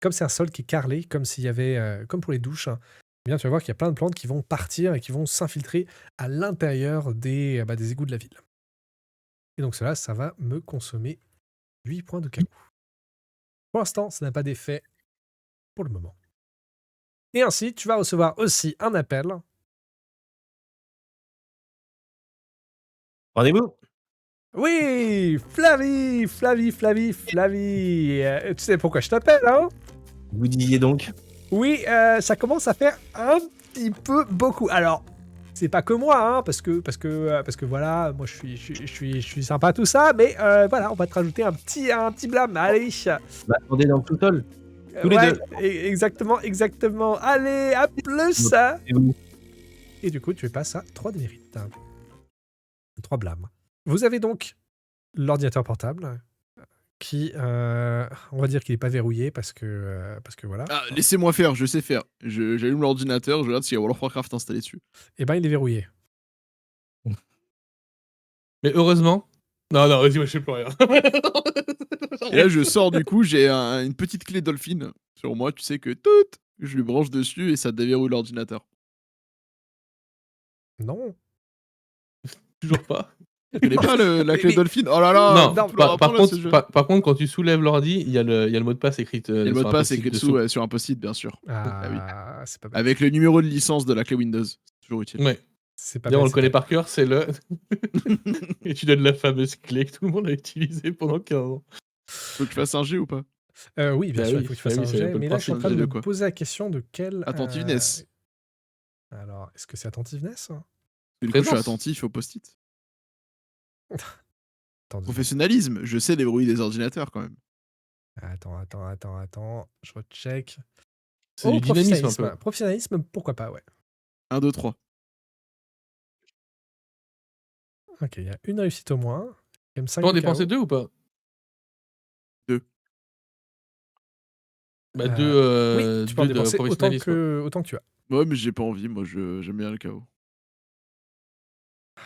comme c'est un sol qui est carrelé, comme s'il y avait, comme pour les douches, eh bien tu vas voir qu'il y a plein de plantes qui vont partir et qui vont s'infiltrer à l'intérieur des égouts de la ville. Et donc cela, ça va me consommer 8 points de KO. Pour l'instant, ça n'a pas d'effet pour le moment. Et ainsi, tu vas recevoir aussi un appel. Rendez-vous. Oui, Flavie. Tu sais pourquoi je t'appelle, hein? Vous disiez donc. Oui, ça commence à faire un petit peu beaucoup. Alors, c'est pas que moi, hein, parce que voilà, moi je suis sympa tout ça, mais voilà, on va te rajouter un petit blâme. Allez, Bah, attendez dans le sous-sol. Tous les ouais, deux. exactement. Allez, à plus. Et vous Et du coup, tu passes à 3 démérites. 3 blâmes. Vous avez donc l'ordinateur portable qui, on va dire qu'il n'est pas verrouillé parce que voilà. Ah, laissez-moi faire, je sais faire. J'allume l'ordinateur, je regarde s'il y a World of Warcraft installé dessus. Eh ben, il est verrouillé. Mais heureusement. Non, vas-y, moi je sais plus rien. Et là, je sors du coup, j'ai une petite clé Dolphin sur moi, tu sais que tout, je lui branche dessus et ça déverrouille l'ordinateur. Non. Toujours pas. Tu connais pas la clé mais- Dolphin? Oh là là, Non, non, faut leur par apprendre à ce jeu. contre, quand tu soulèves l'ordi, il y a le mot de passe écrit. Il y a le mot de passe écrit dessous sur un post-it, bien sûr. Ah oui. C'est pas bête. Avec le numéro de licence de la clé Windows. C'est toujours utile. Ouais. C'est pas D'ailleurs, on bête, le connaît c'est par cœur, c'est le. Et tu donnes la fameuse clé que tout le monde a utilisée pendant 15 ans. Faut que je fasse un G ou pas? Oui, bien Bah sûr, oui, il faut que tu fasses bah oui, un c'est un jet. peu le Mais là, je suis en principe. train de De me quoi? poser la question de quelle. Attentiveness. Alors, est-ce que c'est attentiveness? Du coup, je suis Présence. attentif au post-it. Attends, Professionnalisme, je sais débrouiller des ordinateurs quand même. attends. Je recheck. C'est du dynamisme un peu. Professionnalisme. Professionnalisme, pourquoi pas, ouais. 1, 2, 3. Ok, il y a une réussite au moins. Même 5 Tu peux en de dépenser KO. 2 ou pas? 2. Bah, Oui, tu peux en deux de dépenser professionnalisme. autant que tu as. Ouais, mais j'ai pas envie, moi j'aime bien le chaos.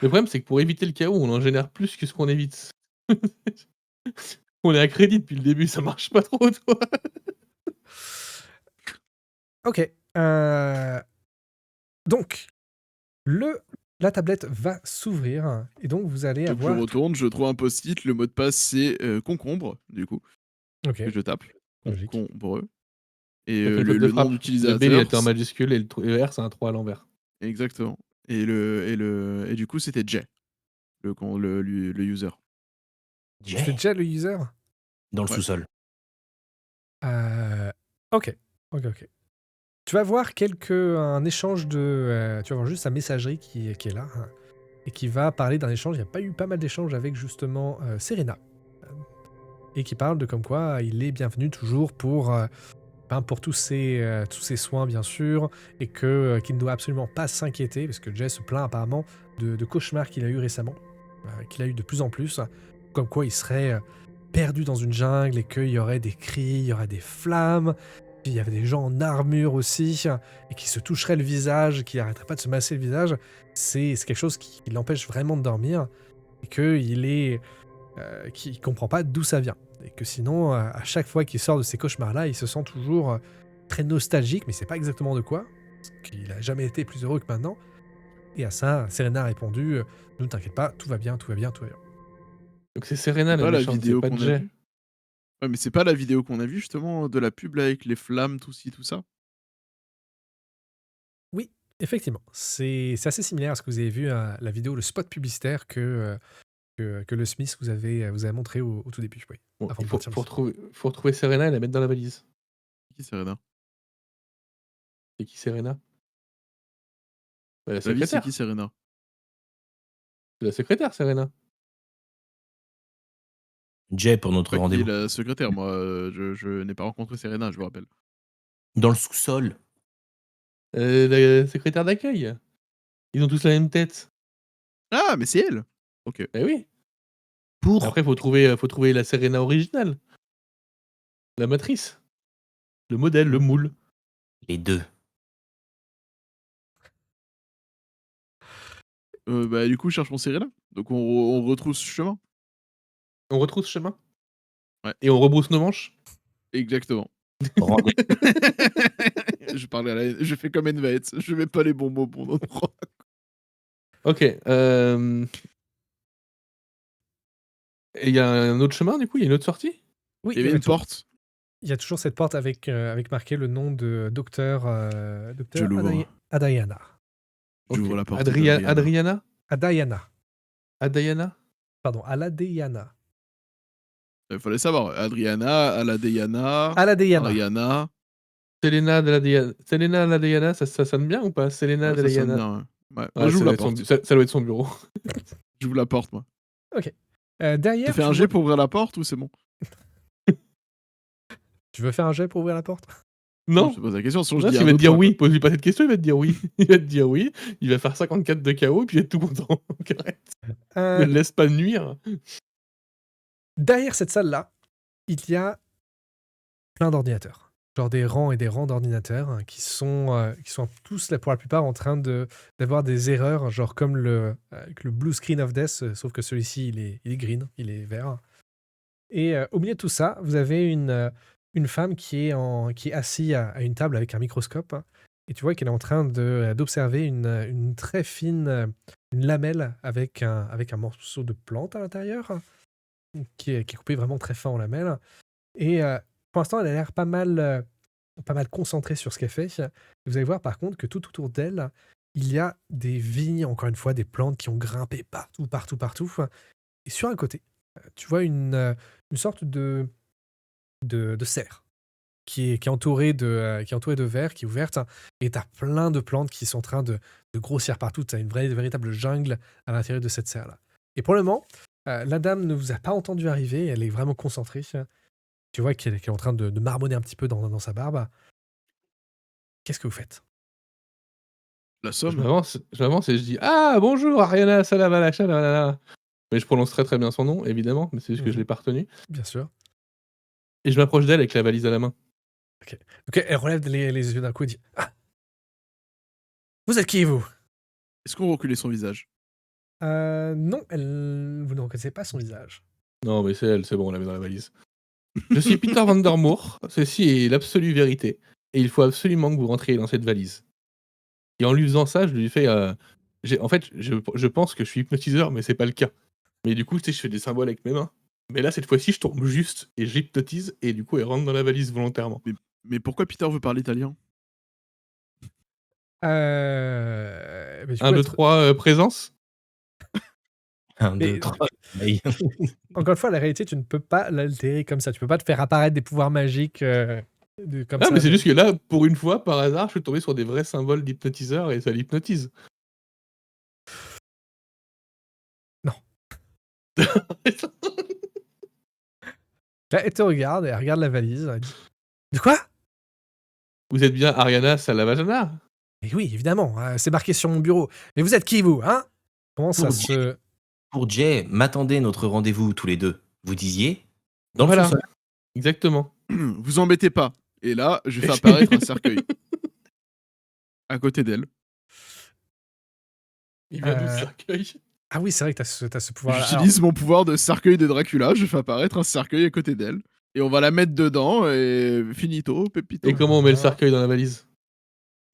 Le problème, c'est que pour éviter le chaos, on en génère plus que ce qu'on évite. On est à crédit depuis le début, ça marche pas trop, toi. Ok. Donc, la tablette va s'ouvrir et donc vous allez Donc avoir. je retourne, je trouve un post-it, le mot de passe c'est concombre, du coup, Ok. que je tape. Logique. Concombre. Et Ça fait une faute de le nom frappe. Le B, il d'utilisateur. était en majuscule et le R, c'est un 3 à l'envers. Exactement. Et du coup, c'était Jay, le user. C'était Jay, déjà le user. dans le Ouais. sous-sol. Ok. Tu vas voir un échange de. Tu vas voir juste sa messagerie qui est là hein, et qui va parler d'un échange. Il y a pas eu pas mal d'échanges avec justement Serena et qui parle de comme quoi il est bienvenu toujours pour tous ses soins bien sûr et qu'il ne doit absolument pas s'inquiéter parce que Jay se plaint apparemment de cauchemars qu'il a eu récemment, qu'il a eu de plus en plus, comme quoi il serait perdu dans une jungle et qu'il y aurait des cris, il y aurait des flammes. Puis il y avait des gens en armure aussi, et qui se toucheraient le visage, qui n'arrêteraient pas de se masser le visage. C'est quelque chose qui l'empêche vraiment de dormir, et qu'il comprend pas d'où ça vient. Et que sinon, à chaque fois qu'il sort de ces cauchemars-là, il se sent toujours très nostalgique, mais c'est pas exactement de quoi, parce qu'il a jamais été plus heureux que maintenant. Et à ça, Serena a répondu ne t'inquiète pas, tout va bien. Donc c'est Serena C'est la pas la méchante, c'est vidéo pas qu'on a Jay. vue. Ouais, mais c'est pas la vidéo qu'on a vue justement de la pub là, avec les flammes, tout ci, tout ça. Oui, effectivement, c'est assez similaire à ce que vous avez vu à la vidéo, le spot publicitaire que le Smith vous avez montré au tout début. Oui, Bon, avant il de faut partir. retrouver Serena et la mettre dans la valise. Qui Serena? C'est qui Serena? Bah, la La vie, c'est secrétaire. qui Serena? C'est la secrétaire, Serena. Jay pour notre Pas qui est rendez-vous. la secrétaire, moi je n'ai pas rencontré Serena, je vous rappelle. Dans le sous-sol. La secrétaire d'accueil. Ils ont tous la même tête. Ah, mais c'est elle. Ok. Eh oui. Pour Après, faut trouver la Serena originale. La matrice. Le modèle, le moule. les deux. Bah du coup, cherche mon Serena. Donc on retrousse ce chemin. On retrouve ce chemin. Ouais. Et on rebrousse nos manches. Exactement. Rendez- Je fais comme Enveit, je mets pas les bons mots au bon endroit. Ok. Et il y a un autre chemin, du coup? Il y a une autre sortie? Oui, Il y avait une porte. Il y a toujours cette porte avec marqué le nom de docteur Je l'ouvre. Adayana. J'ouvre Ok. la porte. Adriana? Adayana. Adayana? Pardon, Aladeyana. Il fallait savoir. Adriana, Aladeyana, Aladeyana. Ariana. Selena Aladeyana, ça sonne bien ou pas? Selena Ouais, ça sonne Aladeyana. bien, ouais. Ouais, moi, Ouais, j'ouvre la être son porte. ça doit être son bureau. J'ouvre la porte, moi. T'as Derrière, fait un jet pour ouvrir la porte ou c'est bon? tu veux faire un jet pour ouvrir la porte? Non, Je te pose la question, sinon je non, dis il un va te autre dire toit, quoi. oui. Pose-lui pas cette question, il va te dire oui. Il va te dire oui, il va faire 54 de KO et puis il va être tout content. Donc arrête, ne Euh, le laisse pas nuire. Derrière cette salle-là, il y a plein d'ordinateurs. Genre des rangs et des rangs d'ordinateurs qui sont tous, pour la plupart, en train d'avoir des erreurs, genre comme avec le Blue Screen of Death, sauf que celui-ci, il est green, il est vert. Et au milieu de tout ça, vous avez une femme qui est assise à une table avec un microscope. Et tu vois qu'elle est en train d'observer une très fine une lamelle avec un morceau de plante à l'intérieur, qui est coupé vraiment très fin en lamelles. Et pour l'instant, elle a l'air pas mal concentrée sur ce qu'elle fait. Vous allez voir par contre que tout autour d'elle, il y a des vignes, encore une fois, des plantes qui ont grimpé partout, partout, partout. Et sur un côté, tu vois une sorte de serre qui est entourée de verre, qui est ouverte, et tu as plein de plantes qui sont en train de grossir partout. Tu as une véritable jungle à l'intérieur de cette serre-là. Et pour le moment, la dame ne vous a pas entendu arriver, elle est vraiment concentrée. Tu vois qu'elle est en train de marmonner un petit peu dans sa barbe. Qu'est-ce que vous faites? La Je somme. m'avance et je dis ah bonjour Ariana Salamalacha lalala. Mais je prononce très très bien son nom évidemment, mais c'est juste que je l'ai pas retenu. Bien sûr. Et je m'approche d'elle avec la valise à la main. Ok, elle relève les yeux d'un coup et dit ah, vous êtes qui, vous? Est-ce qu'on reculait son visage? Non, vous ne reconnaissez pas son visage. Non mais c'est elle, c'est bon, on la met dans la valise. Je suis Peter Vandermoor, ceci est l'absolue vérité, et il faut absolument que vous rentriez dans cette valise. Et en lui faisant ça, je lui fais... en fait, je pense que je suis hypnotiseur, mais c'est pas le cas. Mais du coup, tu sais, je fais des symboles avec mes mains. Mais là, cette fois-ci, je tourne juste et j'hypnotise, et du coup, elle rentre dans la valise volontairement. Mais pourquoi Peter veut parler italien? Mais du 1, coup, 2, 3, présence. 1, Mais- 2, 3. Aïe. encore une fois, la réalité, tu ne peux pas l'altérer comme ça. Tu peux pas te faire apparaître des pouvoirs magiques comme Ah, ça. mais c'est juste que là, pour une fois, par hasard, je suis tombé sur des vrais symboles d'hypnotiseur et ça l'hypnotise. Non. Là, elle te regarde, et elle regarde la valise. Elle dit, de quoi? Vous êtes bien Ariana Salavajana? Mais oui, évidemment, c'est marqué sur mon bureau. Mais vous êtes qui, vous, hein? Comment ça Pour se... Pour Jay, m'attendez notre rendez-vous tous les deux. Vous disiez dans Voilà. le sous-sol. Exactement. Vous embêtez pas. Et là, je fais apparaître un cercueil à côté d'elle. Il vient d'où ce Euh, cercueil? Ah oui, c'est vrai que t'as ce pouvoir-là. J'utilise mon pouvoir de cercueil de Dracula, je fais apparaître un cercueil à côté d'elle. Et on va la mettre dedans et finito, pepito. Et comment on met le Ah. cercueil dans la valise?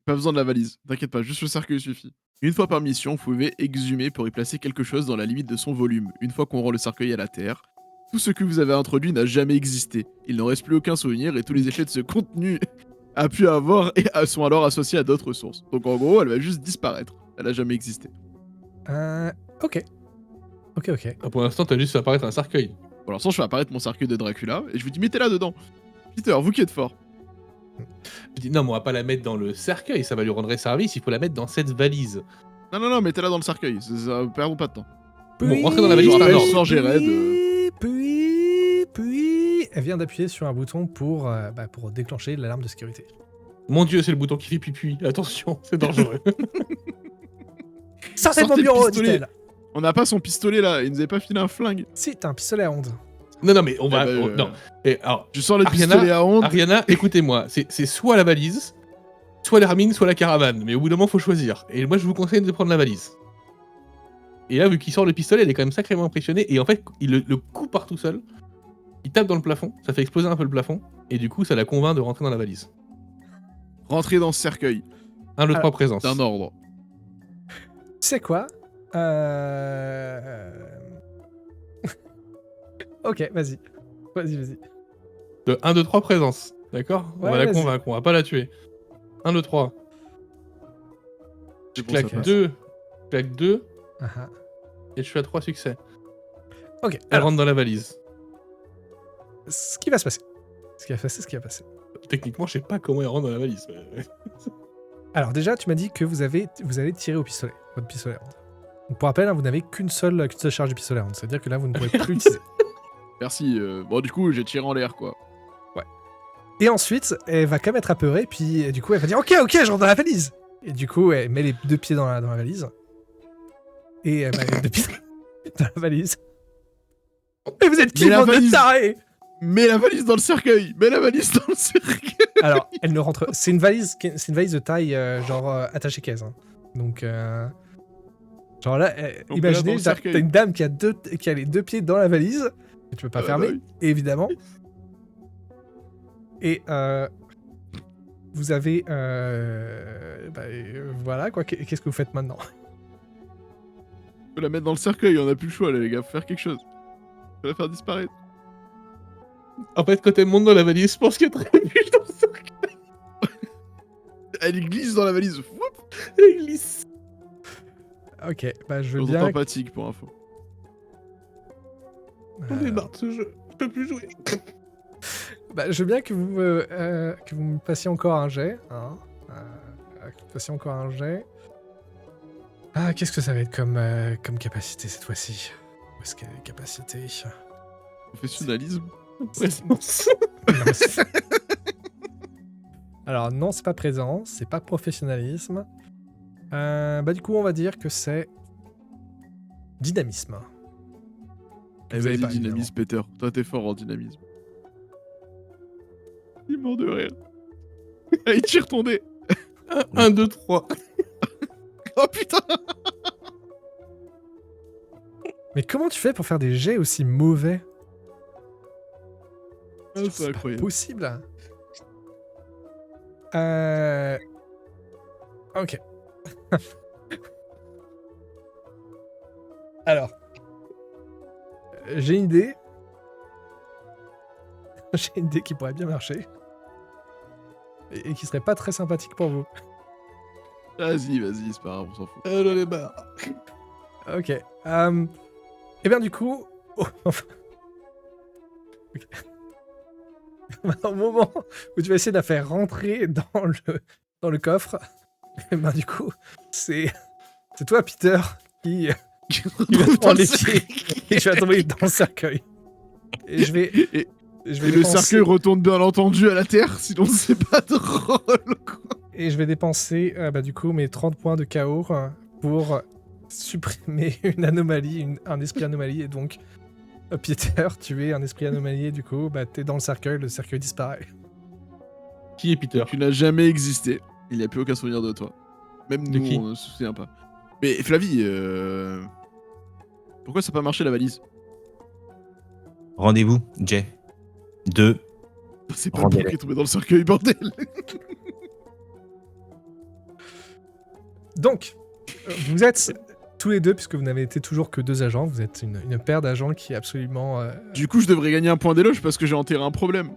Pas besoin de la valise, t'inquiète pas, juste le cercueil suffit. Une fois par mission, vous pouvez exhumer pour y placer quelque chose dans la limite de son volume. Une fois qu'on rend le cercueil à la terre, tout ce que vous avez introduit n'a jamais existé. Il n'en reste plus aucun souvenir et tous les effets de ce contenu a pu avoir et sont alors associés à d'autres sources. Donc en gros, elle va juste disparaître. Elle a jamais existé. Ok. Ok. Ah, pour l'instant, t'as juste fait apparaître un cercueil. Pour l'instant, je fais apparaître mon cercueil de Dracula et je vous dis mettez-la dedans. Peter, vous qui êtes fort. Je dis non, mais on va pas la mettre dans le cercueil, ça va lui rendre service, il faut la mettre dans cette valise. Non, mettez-la dans le cercueil, perdons pas de temps. Bon, rentrez dans la valise, Je c'est un rappelle, ordre. sans gérer Puis, elle vient d'appuyer sur un bouton pour déclencher l'alarme de sécurité. Mon dieu, c'est le bouton qui fait pipi. Attention, c'est dangereux. Sortez de mon Sortez le bureau, pistolet. dit-elle. On n'a pas son pistolet là, il nous avait pas filé un flingue. Si, t'as un pistolet à onde. non, mais on va... Eh ben, non. Et alors, Je sors le Ariana- pistolet à onde. Ariana, écoutez-moi, c'est soit la valise, soit l'hermine, soit la caravane. Mais au bout d'un moment, faut choisir. Et moi, je vous conseille de prendre la valise. Et là, vu qu'il sort le pistolet, il est quand même sacrément impressionné. Et en fait, il le coupe par tout seul. Il tape dans le plafond, ça fait exploser un peu le plafond. Et du coup, ça la convainc de rentrer dans la valise. Rentrer dans ce cercueil. 1, 2, Ah, 3, présence. D'un ordre. Tu sais quoi? Ok, vas-y. Vas-y. De 1, 2, 3, présence. D'accord? On Ouais, va la vas-y. convaincre, on va pas la tuer. 1, 2, 3. Je C'est bon, ça claque passe. 2. Je claque 2. Ah, ah. Et je suis à 3 succès. Ok, Elle alors, rentre dans la valise. ce qui va se passer. Ce qui va passer. Techniquement, je sais pas comment elle rentre dans la valise. mais- Alors déjà, tu m'as dit que vous allez tirer au pistolet. votre pistolet round. Donc, pour rappel, hein, vous n'avez qu'une seule charge de pistolet round. C'est-à-dire que là, vous ne pourrez plus l'utiliser. Merci. Bon, du coup, j'ai tiré en l'air, quoi. Et ensuite, elle va quand même être apeurée, puis du coup, elle va dire « Ok, je rentre dans la valise !» Et du coup, elle met les 2 pieds dans la valise. Et elle met les 2 pieds dans la valise. Et vous êtes qui, Mais la bande de valise- tarés? Mets la valise dans le cercueil. Mets la valise dans le cercueil. Alors, elle ne rentre... C'est une valise de taille, attaché caisse. Hein. Donc, genre là, Donc, imaginez, là, dans le t'as cercueil. une dame qui a les 2 pieds dans la valise, que tu peux pas fermer, bah oui. évidemment. Et vous avez... voilà, quoi. Qu'est-ce que vous faites maintenant? Faut la mettre dans le cercueil, on a plus le choix, là, les gars. Faut faire quelque chose. Faut la faire disparaître. En fait, quand elle monte dans la valise, je pense qu'il y a très vite dans le cercueil. Elle glisse dans la valise. Woup. Elle glisse. Ok, bah je veux Chose bien... empathique pour info. J'en ai marre de ce jeu. Je peux plus jouer. Bah, je veux bien que vous me passiez encore un jet. Hein. Que vous passiez encore un jet. Ah, qu'est-ce que ça va être comme capacité cette fois-ci? Où est-ce qu'elle est, capacité? Professionnalisme. Présence. Non, c'est- Alors, non, c'est pas présence, c'est pas professionnalisme. Bah, du coup, on va dire que c'est dynamisme. Eh, Vous avez vas-y, pas, dynamisme, Peter. Toi, t'es fort en dynamisme. Il est mort de rire. Allez, tire ton dé. 1, 2, 3. Oh putain. Mais comment tu fais pour faire des jets aussi mauvais? Ah, c'est C'est pas incroyable. possible. Ok. Alors. J'ai une idée. J'ai une idée qui pourrait bien marcher. Et qui serait pas très sympathique pour vous. Vas-y, c'est pas grave, on s'en fout. J'en ai marre. Ok. Et bien du coup... oh, enfin... Ok. Au moment où tu vas essayer de la faire rentrer dans le coffre, et ben du coup, c'est toi, Peter, qui va prendre les pieds et je vais tomber dans le cercueil. Et je vais... Et je vais le dépenser- cercueil retourne bien entendu à la terre, sinon c'est pas drôle, quoi. Et je vais dépenser bah, du coup mes 30 points de KO pour supprimer une anomalie, un esprit anomalie. Et donc, Peter, tu es un esprit anomalie et du coup, bah, t'es dans le cercueil disparaît. Qui est Peter? Tu n'as jamais existé. Il n'y a plus aucun souvenir de toi. Même De nous, qui on ne se souvient pas. Mais Flavie, pourquoi ça n'a pas marché la valise? Rendez-vous, Jay. 2. C'est pas le Rendez-les. bouc qui est tombé dans le cercueil, bordel. Donc, vous êtes tous les deux, puisque vous n'avez été toujours que 2 agents, vous êtes une paire d'agents qui est absolument... Du coup, je devrais gagner un point d'éloge parce que j'ai enterré un problème.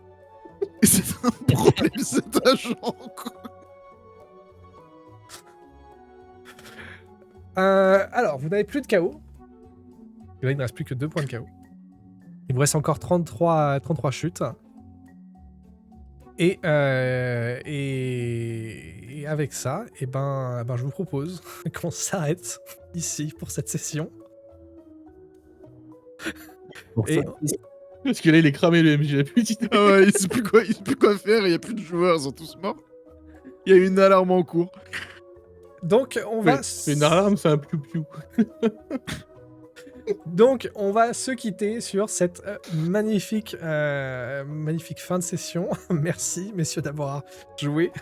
Et c'est un problème, cet agent, quoi. Alors, vous n'avez plus de KO. Et là, il ne reste plus que 2 points de KO. Il vous reste encore 33 chutes. Et avec ça, je vous propose qu'on s'arrête ici pour cette session. Et Parce que là, il est cramé le MJ, il a plus d'idée. Ah ouais, il sait plus quoi faire, il n'y a plus de joueurs, ils sont tous morts. Il y a une alarme en cours. donc, on va... C'est une alarme, c'est un piou-piou. Donc, on va se quitter sur cette magnifique fin de session. Merci, messieurs, d'avoir joué.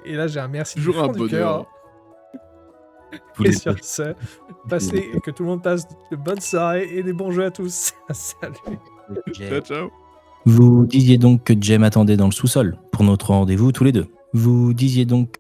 Et là, j'ai un merci Toujours du un fond du cœur. bonheur. Et sur ce, que tout le monde passe de bonnes soirées et des bons jeux à tous. Salut. Ciao, ciao. Vous disiez donc que Jay m'attendait dans le sous-sol pour notre rendez-vous tous les deux. Vous disiez donc